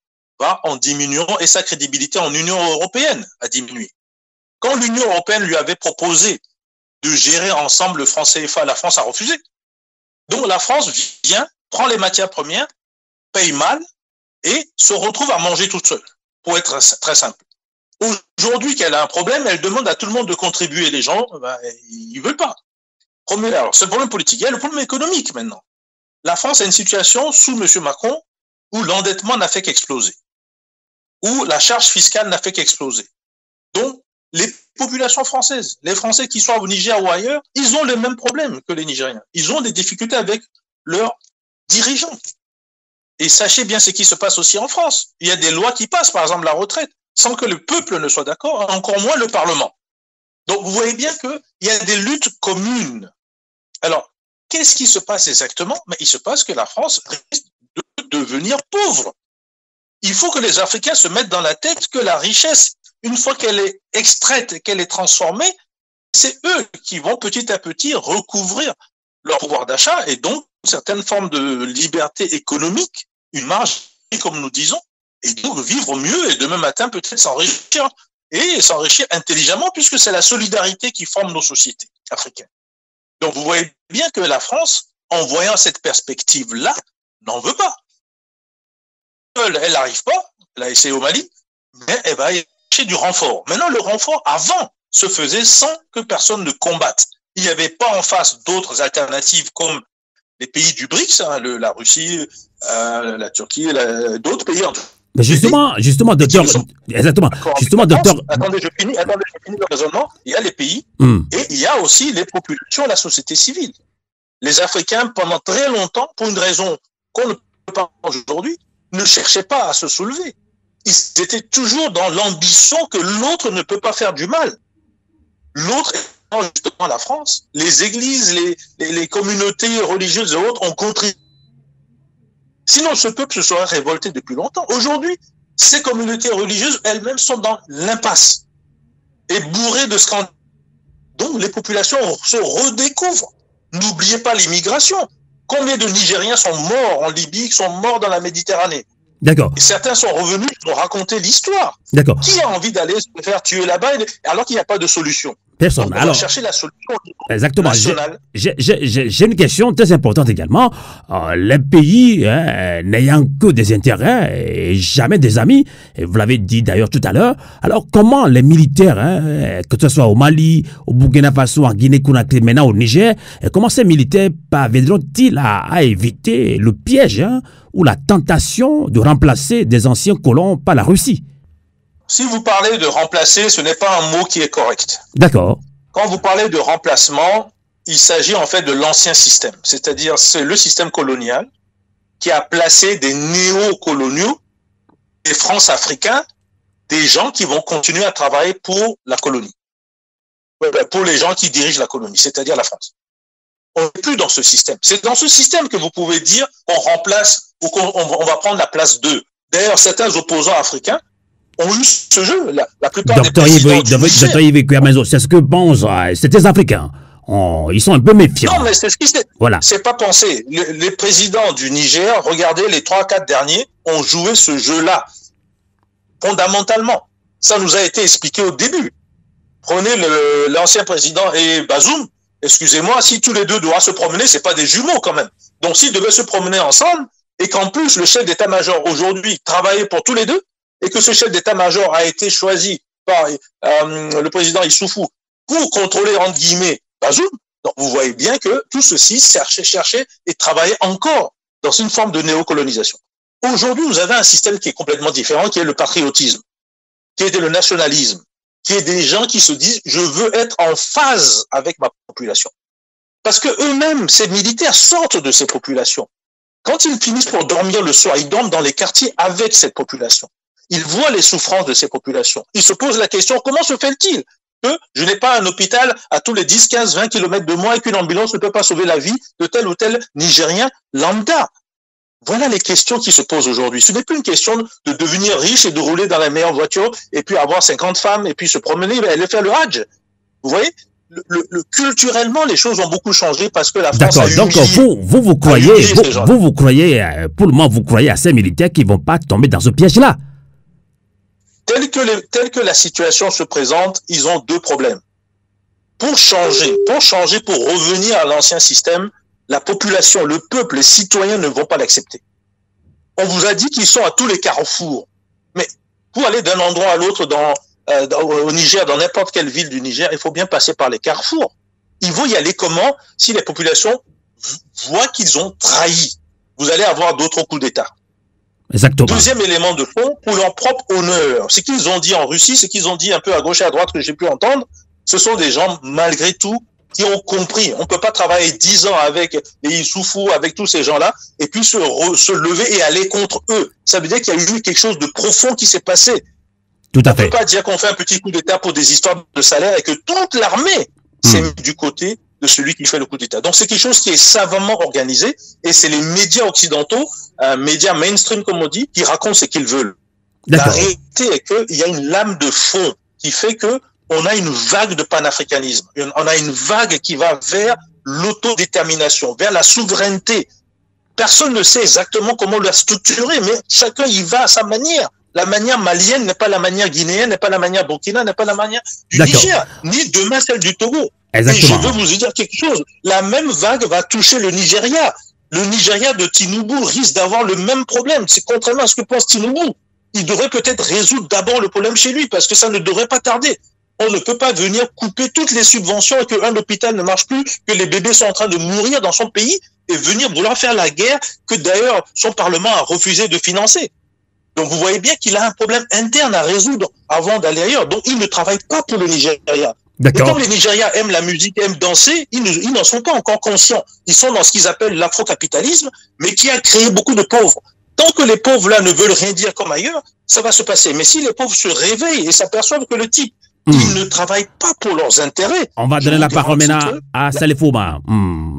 va en diminuant et sa crédibilité en Union européenne a diminué. Quand l'Union européenne lui avait proposé de gérer ensemble le franc CFA, la France a refusé. Donc la France vient, prend les matières premières, paye mal et se retrouve à manger toute seule, pour être très simple. Aujourd'hui qu'elle a un problème, elle demande à tout le monde de contribuer. Les gens, ils veulent pas. Alors, c'est le problème politique. Il y a le problème économique maintenant. La France a une situation sous M. Macron où l'endettement n'a fait qu'exploser, où la charge fiscale n'a fait qu'exploser. Donc, les populations françaises, les Français qui sont au Niger ou ailleurs, ils ont les mêmes problèmes que les Nigériens. Ils ont des difficultés avec leurs dirigeants. Et sachez bien ce qui se passe aussi en France. Il y a des lois qui passent, par exemple la retraite, sans que le peuple ne soit d'accord, encore moins le Parlement. Donc vous voyez bien qu'il y a des luttes communes. Alors, qu'est-ce qui se passe exactement? Mais il se passe que la France risque de devenir pauvre. Il faut que les Africains se mettent dans la tête que la richesse, une fois qu'elle est extraite, qu'elle est transformée, c'est eux qui vont petit à petit recouvrir leur pouvoir d'achat et donc une certaine forme de liberté économique, une marge, comme nous disons, et donc vivre mieux et demain matin peut-être s'enrichir et s'enrichir intelligemment puisque c'est la solidarité qui forme nos sociétés africaines. Donc vous voyez bien que la France, en voyant cette perspective-là, n'en veut pas. Elle n'arrive pas, elle a essayé au Mali, mais elle va chercher du renfort. Maintenant, le renfort, avant, se faisait sans que personne ne combatte. Il n'y avait pas en face d'autres alternatives comme les pays du BRICS, hein, la Russie, la Turquie, d'autres pays. Mais justement, docteur, exactement. Justement, docteur. Attendez, je finis le raisonnement. Il y a les pays et il y a aussi les populations, la société civile. Les Africains, pendant très longtemps, pour une raison qu'on ne peut pas aujourd'hui, ne cherchaient pas à se soulever. Ils étaient toujours dans l'ambition que l'autre ne peut pas faire du mal. L'autre étant justement la France. Les églises, les communautés religieuses et autres ont contribué. Sinon, ce peuple se serait révolté depuis longtemps. Aujourd'hui, ces communautés religieuses elles-mêmes sont dans l'impasse et bourrées de scandales. Donc, les populations se redécouvrent. N'oubliez pas l'immigration. Combien de Nigériens sont morts en Libye, sont morts dans la Méditerranée? D'accord. Et certains sont revenus, ils ont raconté l'histoire. D'accord. Qui a envie d'aller se faire tuer là-bas alors qu'il n'y a pas de solution? Personne. Donc, on alors, va chercher la solution exactement. nationale. J'ai une question très importante également. Les pays n'ayant que des intérêts et jamais des amis, et vous l'avez dit d'ailleurs tout à l'heure, alors comment les militaires, que ce soit au Mali, au Burkina Faso, en Guinée-Conakry, maintenant au Niger, comment ces militaires parviendront-ils à éviter le piège ou la tentation de remplacer des anciens colons par la Russie? Si vous parlez de remplacer, ce n'est pas un mot qui est correct. D'accord. Quand vous parlez de remplacement, il s'agit en fait de l'ancien système. C'est-à-dire, c'est le système colonial qui a placé des néocoloniaux, des France-Africains, des gens qui vont continuer à travailler pour la colonie. Pour les gens qui dirigent la colonie, c'est-à-dire la France. On n'est plus dans ce système. C'est dans ce système que vous pouvez dire qu'on remplace ou qu'on va prendre la place d'eux. D'ailleurs, certains opposants africains ont eu ce jeu. La plupart des présidents du Niger. C'est ce que pensent ces Africains. Ils sont un peu méfiants. Non, mais c'est ce qui s'est... Voilà. C'est pas pensé. Les présidents du Niger, regardez, les 3-4 derniers, ont joué ce jeu-là. Fondamentalement. Ça nous a été expliqué au début. Prenez l'ancien président et Bazoum. Excusez-moi, si tous les deux doivent se promener, c'est pas des jumeaux quand même. Donc s'ils devaient se promener ensemble, et qu'en plus le chef d'état-major aujourd'hui travaillait pour tous les deux, et que ce chef d'état-major a été choisi par le président Issoufou pour contrôler, entre guillemets, Bazoum, donc vous voyez bien que tout ceci cherchait et travaillait encore dans une forme de néocolonisation. Aujourd'hui, vous avez un système qui est complètement différent, qui est le patriotisme, qui est le nationalisme, qui est des gens qui se disent « je veux être en phase avec ma population ». Parce que eux-mêmes, ces militaires sortent de ces populations. Quand ils finissent pour dormir le soir, ils dorment dans les quartiers avec cette population. Ils voient les souffrances de ces populations. Ils se posent la question, comment se fait-il que je n'ai pas un hôpital à tous les 10, 15, 20 kilomètres de moi et qu'une ambulance ne peut pas sauver la vie de tel ou tel Nigérien lambda? Voilà les questions qui se posent aujourd'hui. Ce n'est plus une question de devenir riche et de rouler dans la meilleure voiture et puis avoir 50 femmes et puis se promener et aller faire le Hajj. Vous voyez, culturellement, les choses ont beaucoup changé parce que la France a donc vous croyez, pour le moment, vous croyez à ces militaires qui ne vont pas tomber dans ce piège-là? Tel que la situation se présente, ils ont deux problèmes. Pour changer, pour revenir à l'ancien système, la population, le peuple, les citoyens ne vont pas l'accepter. On vous a dit qu'ils sont à tous les carrefours. Mais pour aller d'un endroit à l'autre au Niger, dans n'importe quelle ville du Niger, il faut bien passer par les carrefours. Ils vont y aller comment? Si les populations voient qu'ils ont trahi. Vous allez avoir d'autres coups d'État. Exactement. Deuxième élément de fond, pour leur propre honneur. Ce qu'ils ont dit en Russie, ce qu'ils ont dit un peu à gauche et à droite que j'ai pu entendre, ce sont des gens, malgré tout, qui ont compris. On ne peut pas travailler 10 ans avec les Issoufou, avec tous ces gens-là, et puis se lever et aller contre eux. Ça veut dire qu'il y a eu quelque chose de profond qui s'est passé. Tout à fait. On ne peut pas dire qu'on fait un petit coup d'État pour des histoires de salaire et que toute l'armée s'est mise du côté de celui qui fait le coup d'État. Donc c'est quelque chose qui est savamment organisé et c'est les médias occidentaux, médias mainstream comme on dit, qui racontent ce qu'ils veulent. La réalité est qu'il y a une lame de fond qui fait que on a une vague de panafricanisme. On a une vague qui va vers l'autodétermination, vers la souveraineté. Personne ne sait exactement comment la structurer, mais chacun y va à sa manière. La manière malienne n'est pas la manière guinéenne, n'est pas la manière burkina, n'est pas la manière du Niger, ni demain celle du Togo. Exactement. Et je veux vous dire quelque chose. La même vague va toucher le Nigeria. Le Nigeria de Tinubu risque d'avoir le même problème. C'est contrairement à ce que pense Tinubu. Il devrait peut-être résoudre d'abord le problème chez lui, parce que ça ne devrait pas tarder. On ne peut pas venir couper toutes les subventions et qu'un hôpital ne marche plus, que les bébés sont en train de mourir dans son pays et venir vouloir faire la guerre que d'ailleurs son Parlement a refusé de financer. Donc vous voyez bien qu'il a un problème interne à résoudre avant d'aller ailleurs. Donc il ne travaille pas pour le Nigeria. Et comme les Nigériens aiment la musique, aiment danser, ils n'en sont pas encore conscients. Ils sont dans ce qu'ils appellent l'afro-capitalisme, mais qui a créé beaucoup de pauvres. Tant que les pauvres là ne veulent rien dire comme ailleurs, ça va se passer. Mais si les pauvres se réveillent et s'aperçoivent que le type, ils ne travaillent pas pour leurs intérêts. On va donner la parole maintenant à Salifou Omar.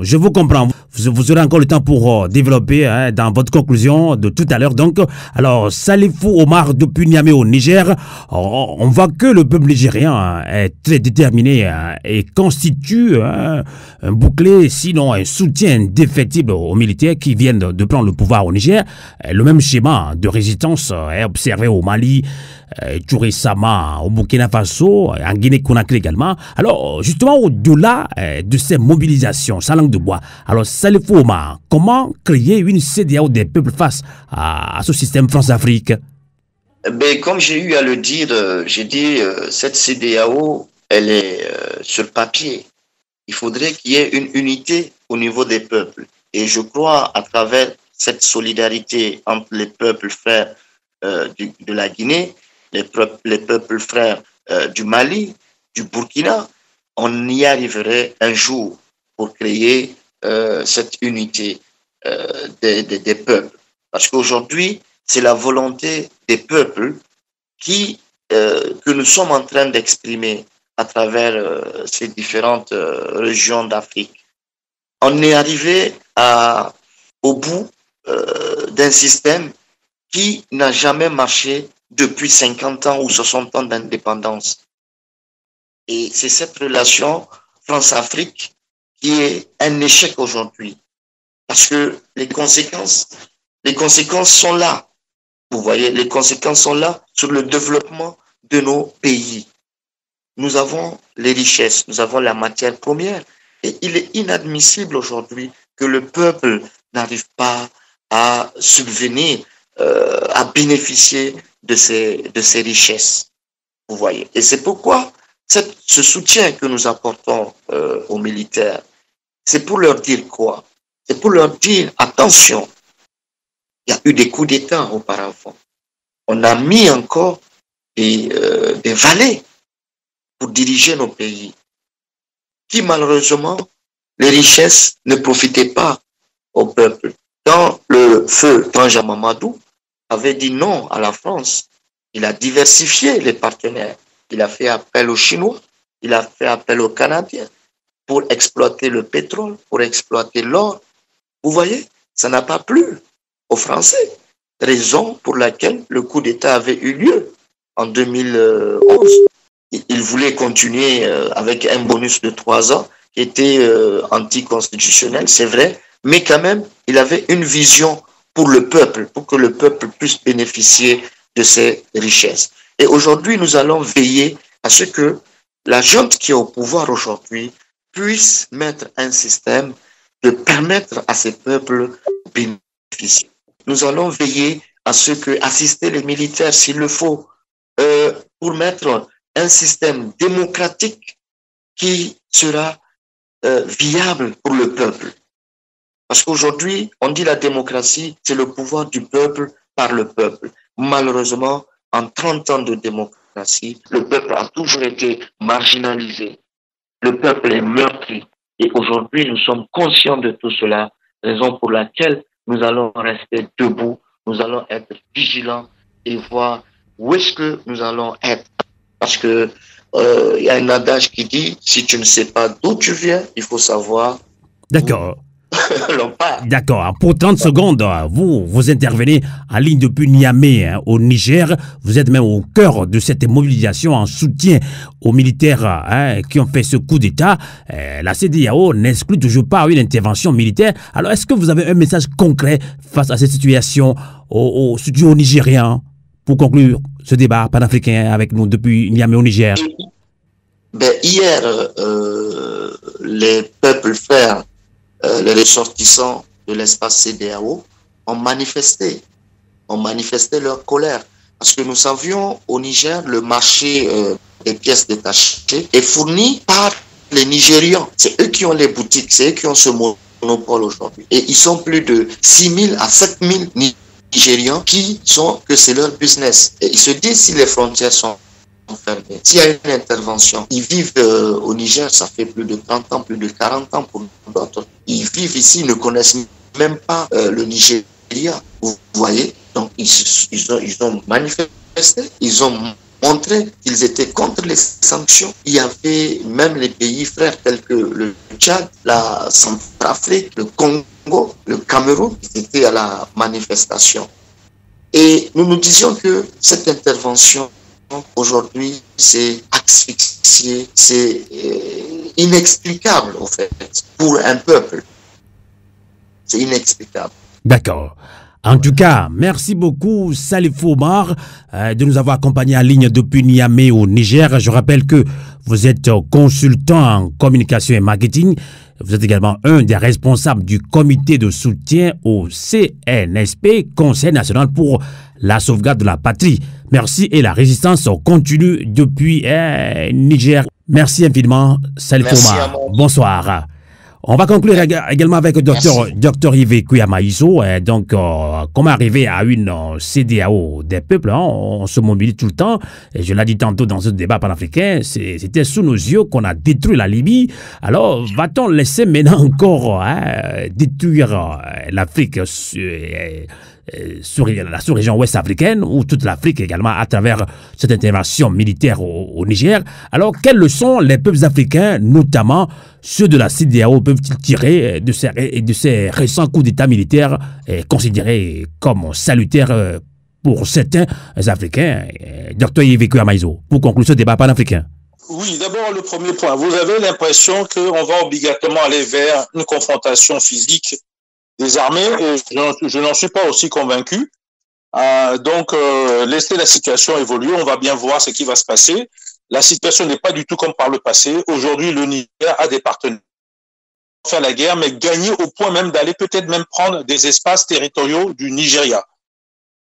Je vous comprends. Vous aurez encore le temps pour développer dans votre conclusion de tout à l'heure. Donc, alors, Salifou Omar depuis Niamey au Niger, on voit que le peuple nigérien est très déterminé et constitue un bouclier, sinon un soutien indéfectible aux militaires qui viennent de prendre le pouvoir au Niger. Le même schéma de résistance est observé au Mali, tout récemment au Burkina Faso, en Guinée-Conakry également. Alors, justement, au-delà de ces mobilisations, sa langue de bois, alors, Salifou Omar, comment créer une CEDEAO des peuples face à ce système France-Afrique? Ben, comme j'ai eu à le dire, j'ai dit, cette CEDEAO, elle est sur papier. Il faudrait qu'il y ait une unité au niveau des peuples. Et je crois, à travers cette solidarité entre les peuples frères de la Guinée, les peuples frères du Mali, du Burkina, on y arriverait un jour pour créer cette unité des peuples. Parce qu'aujourd'hui, c'est la volonté des peuples que nous sommes en train d'exprimer à travers ces différentes régions d'Afrique. On est arrivé au bout d'un système qui n'a jamais marché depuis 50 ans ou 60 ans d'indépendance. Et c'est cette relation France-Afrique qui est un échec aujourd'hui. Parce que les conséquences sont là. Vous voyez, les conséquences sont là sur le développement de nos pays. Nous avons les richesses, nous avons la matière première. Et il est inadmissible aujourd'hui que le peuple n'arrive pas à subvenir, à bénéficier de ces richesses. Vous voyez. Et c'est pourquoi ce soutien que nous apportons aux militaires, c'est pour leur dire quoi? C'est pour leur dire, attention, il y a eu des coups d'État auparavant. On a mis encore des valets pour diriger nos pays, qui malheureusement, les richesses ne profitaient pas au peuple. Quand le feu Tanja Mamadou avait dit non à la France, il a diversifié les partenaires. Il a fait appel aux Chinois, il a fait appel aux Canadiens pour exploiter le pétrole, pour exploiter l'or. Vous voyez, ça n'a pas plu aux Français. Raison pour laquelle le coup d'État avait eu lieu en 2011. Il voulait continuer avec un bonus de 3 ans qui était anticonstitutionnel, c'est vrai, mais quand même, il avait une vision pour le peuple, pour que le peuple puisse bénéficier de ces richesses. Et aujourd'hui, nous allons veiller à ce que la junte qui est au pouvoir aujourd'hui puisse mettre un système de permettre à ces peuples de bénéficier. Nous allons veiller à ce que, assister les militaires s'il le faut, pour mettre un système démocratique qui sera viable pour le peuple. Parce qu'aujourd'hui, on dit la démocratie, c'est le pouvoir du peuple par le peuple. Malheureusement, en 30 ans de démocratie, le peuple a toujours été marginalisé. Le peuple est meurtri. Conakry. Et aujourd'hui, nous sommes conscients de tout cela, raison pour laquelle nous allons rester debout, nous allons être vigilants et voir où est-ce que nous allons être. Parce que il y a un adage qui dit, si tu ne sais pas d'où tu viens, il faut savoir. D'accord. L'on part. D'accord. Pour 30 secondes, vous intervenez en ligne depuis Niamey, au Niger. Vous êtes même au cœur de cette mobilisation en soutien aux militaires qui ont fait ce coup d'État. La CEDEAO n'exclut toujours pas une intervention militaire. Alors, est-ce que vous avez un message concret face à cette situation au Nigérien pour conclure ce débat panafricain avec nous depuis Niamey au Niger? Hier, les peuples frères, les ressortissants de l'espace CEDEAO ont manifesté leur colère. Parce que nous savions au Niger, le marché des pièces détachées est fourni par les Nigérians. C'est eux qui ont les boutiques, c'est eux qui ont ce monopole aujourd'hui. Et ils sont plus de 6 000 à 7 000 Nigérians qui sont que c'est leur business. Et ils se disent si les frontières sont fermées, s'il y a une intervention, ils vivent au Niger, ça fait plus de 30 ans, plus de 40 ans pour d'autres. Ils vivent ici, ils ne connaissent même pas le Nigeria. Vous voyez, donc ils ont manifesté, ils ont montré qu'ils étaient contre les sanctions. Il y avait même les pays frères tels que le Tchad, la Centrafrique, le Congo, le Cameroun, ils étaient à la manifestation. Et nous nous disions que cette intervention aujourd'hui, c'est asphyxié, c'est inexplicable, en fait, pour un peuple. C'est inexplicable. D'accord. En tout cas, merci beaucoup Salifou Omar de nous avoir accompagnés en ligne depuis Niamey au Niger. Je rappelle que vous êtes consultant en communication et marketing. Vous êtes également un des responsables du comité de soutien au CNSP, Conseil national pour la sauvegarde de la patrie. Merci et la résistance continue depuis Niger. Merci infiniment Salifou Omar. Bonsoir. On va conclure également avec Dr Yves Kouya-Maïso. Donc, comment arriver à une CEDEAO des peuples, on se mobilise tout le temps. Et je l'ai dit tantôt dans ce débat panafricain, c'était sous nos yeux qu'on a détruit la Libye. Alors, va-t-on laisser maintenant encore détruire l'Afrique sur la sous-région ouest africaine ou toute l'Afrique également à travers cette intervention militaire au Niger? Alors, quelles leçons les peuples africains, notamment ceux de la CEDEAO, peuvent-ils tirer de ces récents coups d'État militaires considérés comme salutaires pour certains Africains? Dr Yves Kouya-Maïso, pour conclure ce débat panafricain. Oui, d'abord le premier point. Vous avez l'impression qu'on va obligatoirement aller vers une confrontation physique des armées, et je n'en suis pas aussi convaincu. Donc, laissez la situation évoluer, on va bien voir ce qui va se passer. La situation n'est pas du tout comme par le passé. Aujourd'hui, le Niger a des partenaires pour faire la guerre, mais gagner au point même d'aller peut-être même prendre des espaces territoriaux du Nigeria.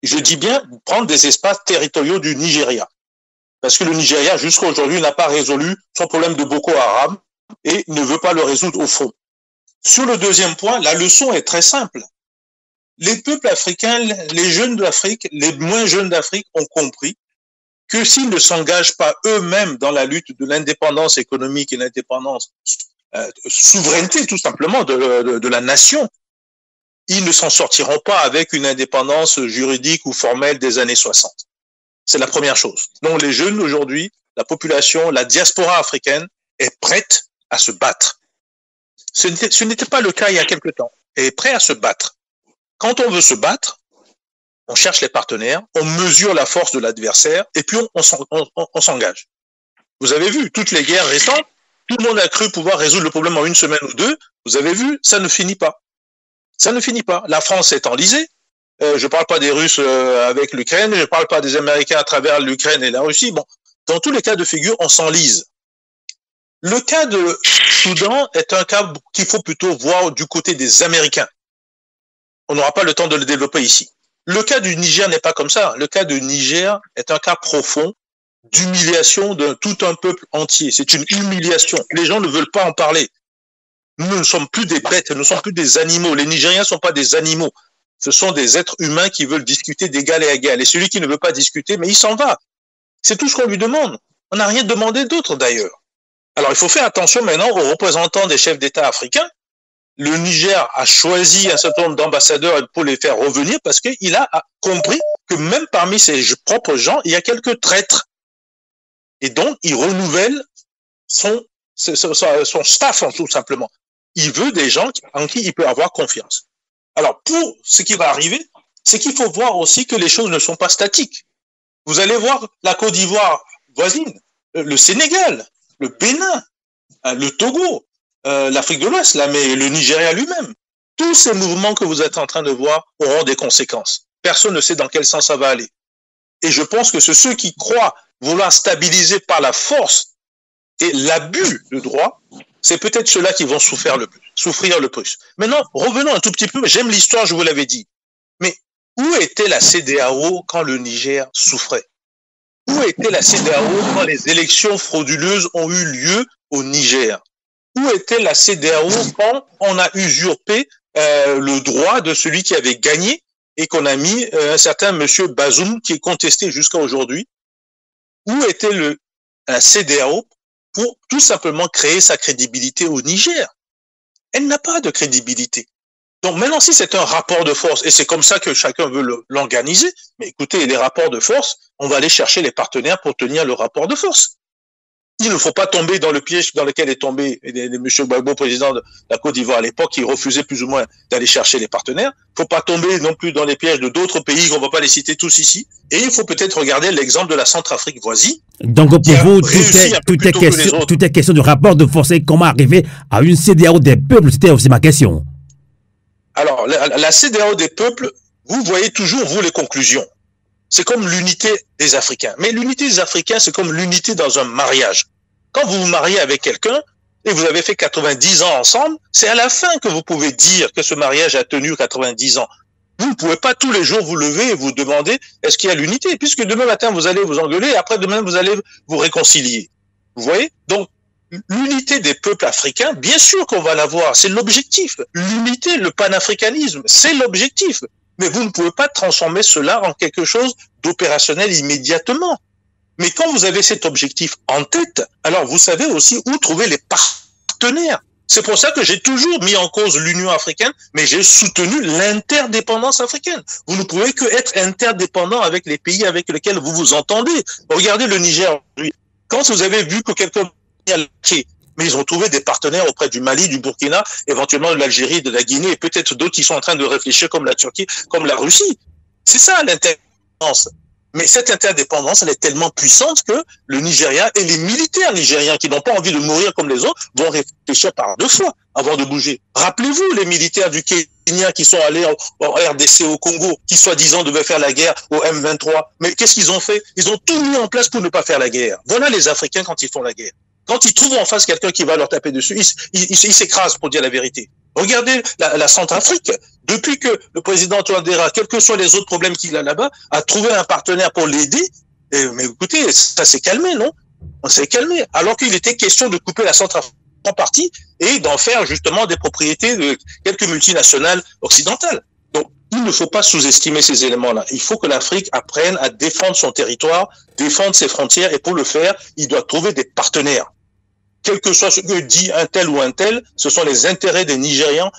Je dis bien prendre des espaces territoriaux du Nigeria. Parce que le Nigeria, jusqu'à aujourd'hui, n'a pas résolu son problème de Boko Haram et ne veut pas le résoudre au fond. Sur le deuxième point, la leçon est très simple. Les peuples africains, les jeunes d'Afrique, les moins jeunes d'Afrique ont compris que s'ils ne s'engagent pas eux-mêmes dans la lutte de l'indépendance économique et l'indépendance, souveraineté tout simplement de la nation, ils ne s'en sortiront pas avec une indépendance juridique ou formelle des années 60. C'est la première chose. Donc les jeunes aujourd'hui, la population, la diaspora africaine est prête à se battre. Ce n'était pas le cas il y a quelque temps. Elle est prête à se battre. Quand on veut se battre, on cherche les partenaires, on mesure la force de l'adversaire et puis on s'engage. Vous avez vu, toutes les guerres récentes, tout le monde a cru pouvoir résoudre le problème en une semaine ou deux. Vous avez vu, ça ne finit pas. Ça ne finit pas. La France est enlisée. Je ne parle pas des Russes avec l'Ukraine, je ne parle pas des Américains à travers l'Ukraine et la Russie. Bon, dans tous les cas de figure, on s'enlise. Le cas de Soudan est un cas qu'il faut plutôt voir du côté des Américains. On n'aura pas le temps de le développer ici. Le cas du Niger n'est pas comme ça. Le cas du Niger est un cas profond d'humiliation de tout un peuple entier. C'est une humiliation. Les gens ne veulent pas en parler. Nous ne sommes plus des bêtes, nous ne sommes plus des animaux. Les Nigériens ne sont pas des animaux. Ce sont des êtres humains qui veulent discuter d'égal à égal. Et celui qui ne veut pas discuter, mais il s'en va. C'est tout ce qu'on lui demande. On n'a rien demandé d'autre d'ailleurs. Alors, il faut faire attention maintenant aux représentants des chefs d'État africains. Le Niger a choisi un certain nombre d'ambassadeurs pour les faire revenir parce qu'il a compris que même parmi ses propres gens, il y a quelques traîtres. Et donc, il renouvelle son staff, tout simplement. Il veut des gens en qui il peut avoir confiance. Alors, pour ce qui va arriver, c'est qu'il faut voir aussi que les choses ne sont pas statiques. Vous allez voir la Côte d'Ivoire voisine, le Sénégal, le Bénin, le Togo, l'Afrique de l'Ouest, mais le Nigeria lui-même. Tous ces mouvements que vous êtes en train de voir auront des conséquences. Personne ne sait dans quel sens ça va aller. Et je pense que c'est ceux qui croient vouloir stabiliser par la force et l'abus de droit, c'est peut-être ceux-là qui vont souffrir le plus. Maintenant, revenons un tout petit peu, j'aime l'histoire, je vous l'avais dit. Mais où était la CEDEAO quand le Niger souffrait? Où était la CEDEAO quand les élections frauduleuses ont eu lieu au Niger? Où était la CEDEAO quand on a usurpé le droit de celui qui avait gagné et qu'on a mis un certain monsieur Bazoum qui est contesté jusqu'à aujourd'hui? Où était la CEDEAO pour tout simplement créer sa crédibilité au Niger? Elle n'a pas de crédibilité. Donc maintenant, si c'est un rapport de force, et c'est comme ça que chacun veut l'organiser, mais écoutez, les rapports de force, on va aller chercher les partenaires pour tenir le rapport de force. Il ne faut pas tomber dans le piège dans lequel est tombé M. Gbagbo, président de la Côte d'Ivoire à l'époque, qui refusait plus ou moins d'aller chercher les partenaires. Il ne faut pas tomber non plus dans les pièges de d'autres pays, qu'on ne va pas les citer tous ici. Et il faut peut-être regarder l'exemple de la Centrafrique voisine. Donc pour vous, tout est question de rapport de force et comment arriver à une CEDEAO des peuples, c'était aussi ma question. Alors, la CEDEAO des peuples, vous voyez toujours, vous, les conclusions. C'est comme l'unité des Africains. Mais l'unité des Africains, c'est comme l'unité dans un mariage. Quand vous vous mariez avec quelqu'un et vous avez fait 90 ans ensemble, c'est à la fin que vous pouvez dire que ce mariage a tenu 90 ans. Vous ne pouvez pas tous les jours vous lever et vous demander est-ce qu'il y a l'unité, puisque demain matin vous allez vous engueuler et après demain vous allez vous réconcilier. Vous voyez? Donc, l'unité des peuples africains, bien sûr qu'on va l'avoir, c'est l'objectif. L'unité, le panafricanisme, c'est l'objectif. Mais vous ne pouvez pas transformer cela en quelque chose d'opérationnel immédiatement. Mais quand vous avez cet objectif en tête, alors vous savez aussi où trouver les partenaires. C'est pour ça que j'ai toujours mis en cause l'Union africaine, mais j'ai soutenu l'interdépendance africaine. Vous ne pouvez que être interdépendant avec les pays avec lesquels vous vous entendez. Regardez le Niger aujourd'hui. Quand vous avez vu que quelqu'un mais ils ont trouvé des partenaires auprès du Mali, du Burkina, éventuellement de l'Algérie, de la Guinée, et peut-être d'autres qui sont en train de réfléchir comme la Turquie, comme la Russie. C'est ça l'interdépendance. Mais cette interdépendance, elle est tellement puissante que le Nigeria et les militaires nigériens qui n'ont pas envie de mourir comme les autres vont réfléchir par deux fois avant de bouger. Rappelez-vous les militaires du Kenya qui sont allés en RDC au Congo, qui soi-disant devaient faire la guerre au M23. Mais qu'est-ce qu'ils ont fait? Ils ont tout mis en place pour ne pas faire la guerre. Voilà les Africains quand ils font la guerre. Quand ils trouvent en face quelqu'un qui va leur taper dessus, ils s'écrasent pour dire la vérité. Regardez la Centrafrique. Depuis que le président Touadéra, quels que soient les autres problèmes qu'il a là-bas, a trouvé un partenaire pour l'aider, mais écoutez, ça s'est calmé, non? On s'est calmé. Alors qu'il était question de couper la Centrafrique en partie et d'en faire justement des propriétés de quelques multinationales occidentales. Donc, il ne faut pas sous-estimer ces éléments-là. Il faut que l'Afrique apprenne à défendre son territoire, défendre ses frontières, et pour le faire, il doit trouver des partenaires. Quel que soit ce que dit un tel ou un tel, ce sont les intérêts des Nigériens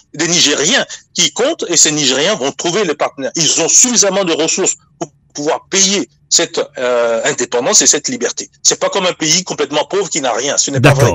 qui comptent, et ces Nigériens vont trouver les partenaires. Ils ont suffisamment de ressources pour pouvoir payer cette indépendance et cette liberté. C'est pas comme un pays complètement pauvre qui n'a rien. Ce n'est pas vrai.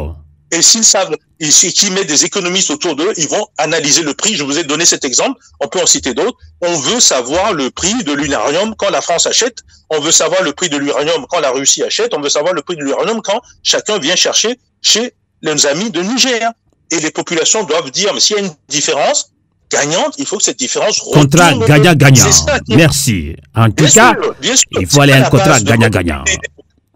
Et s'ils savent, s'ils mettent des économistes autour d'eux, ils vont analyser le prix. Je vous ai donné cet exemple. On peut en citer d'autres. On veut savoir le prix de l'uranium quand la France achète. On veut savoir le prix de l'uranium quand la Russie achète. On veut savoir le prix de l'uranium quand chacun vient chercher chez nos amis de Niger. Et les populations doivent dire, mais s'il y a une différence gagnante, il faut que cette différence contrat gagnant-gagnant. Merci. En tout cas, il faut aller à un contrat gagnant-gagnant.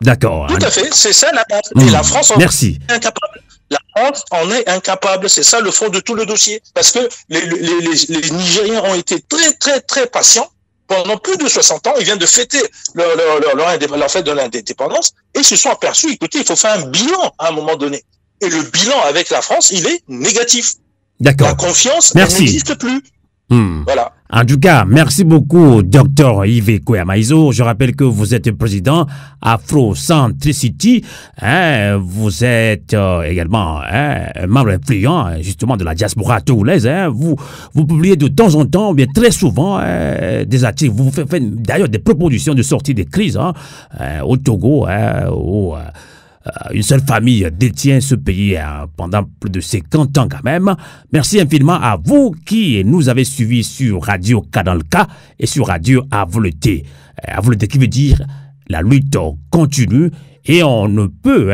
D'accord. Tout à fait, c'est ça la base. Et la France en est incapable. La France en est incapable. C'est ça le fond de tout le dossier. Parce que les Nigériens ont été très patients pendant plus de 60 ans. Ils viennent de fêter leur fête de l'indépendance et se sont aperçus, écoutez, il faut faire un bilan à un moment donné. Et le bilan avec la France, il est négatif. D'accord. La confiance n'existe plus. Voilà. En tout cas, merci beaucoup, Dr Yves Koyamaizo. Je rappelle que vous êtes président Afrocentricity. Vous êtes également un membre influent justement de la diaspora togolaise. Vous publiez de temps en temps, bien très souvent, des articles. Vous faites d'ailleurs des propositions de sortie des crises au Togo, une seule famille détient ce pays pendant plus de 50 ans quand même. Merci infiniment à vous qui nous avez suivis sur Radio Canal K et sur Radio Avouleté. Avouleté qui veut dire la lutte continue et on ne peut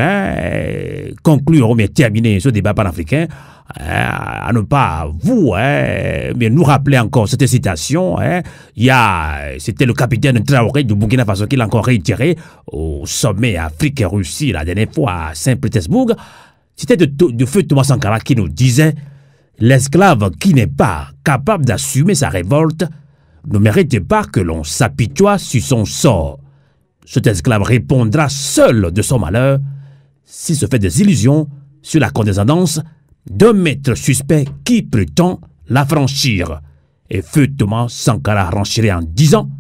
conclure ou bien terminer ce débat panafricain à ne pas mais nous rappeler encore cette citation. C'était le capitaine Traoré du Burkina Faso qui l'a encore réitéré au sommet Afrique et Russie la dernière fois à Saint-Pétersbourg. C'était de feu Thomas Sankara qui nous disait: l'esclave qui n'est pas capable d'assumer sa révolte ne mérite pas que l'on s'apitoie sur son sort. Cet esclave répondra seul de son malheur s'il se fait des illusions sur la condescendance d'un maître suspect qui prétend l'affranchir. Et feu Thomas Sankara renchirait en disant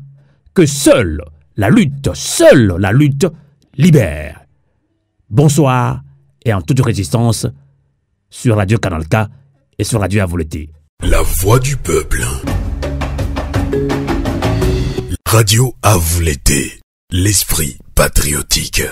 que seule la lutte libère. Bonsoir et en toute résistance sur Radio Canal K et sur Radio Avouleté. La voix du peuple. Radio Avouleté, l'esprit patriotique.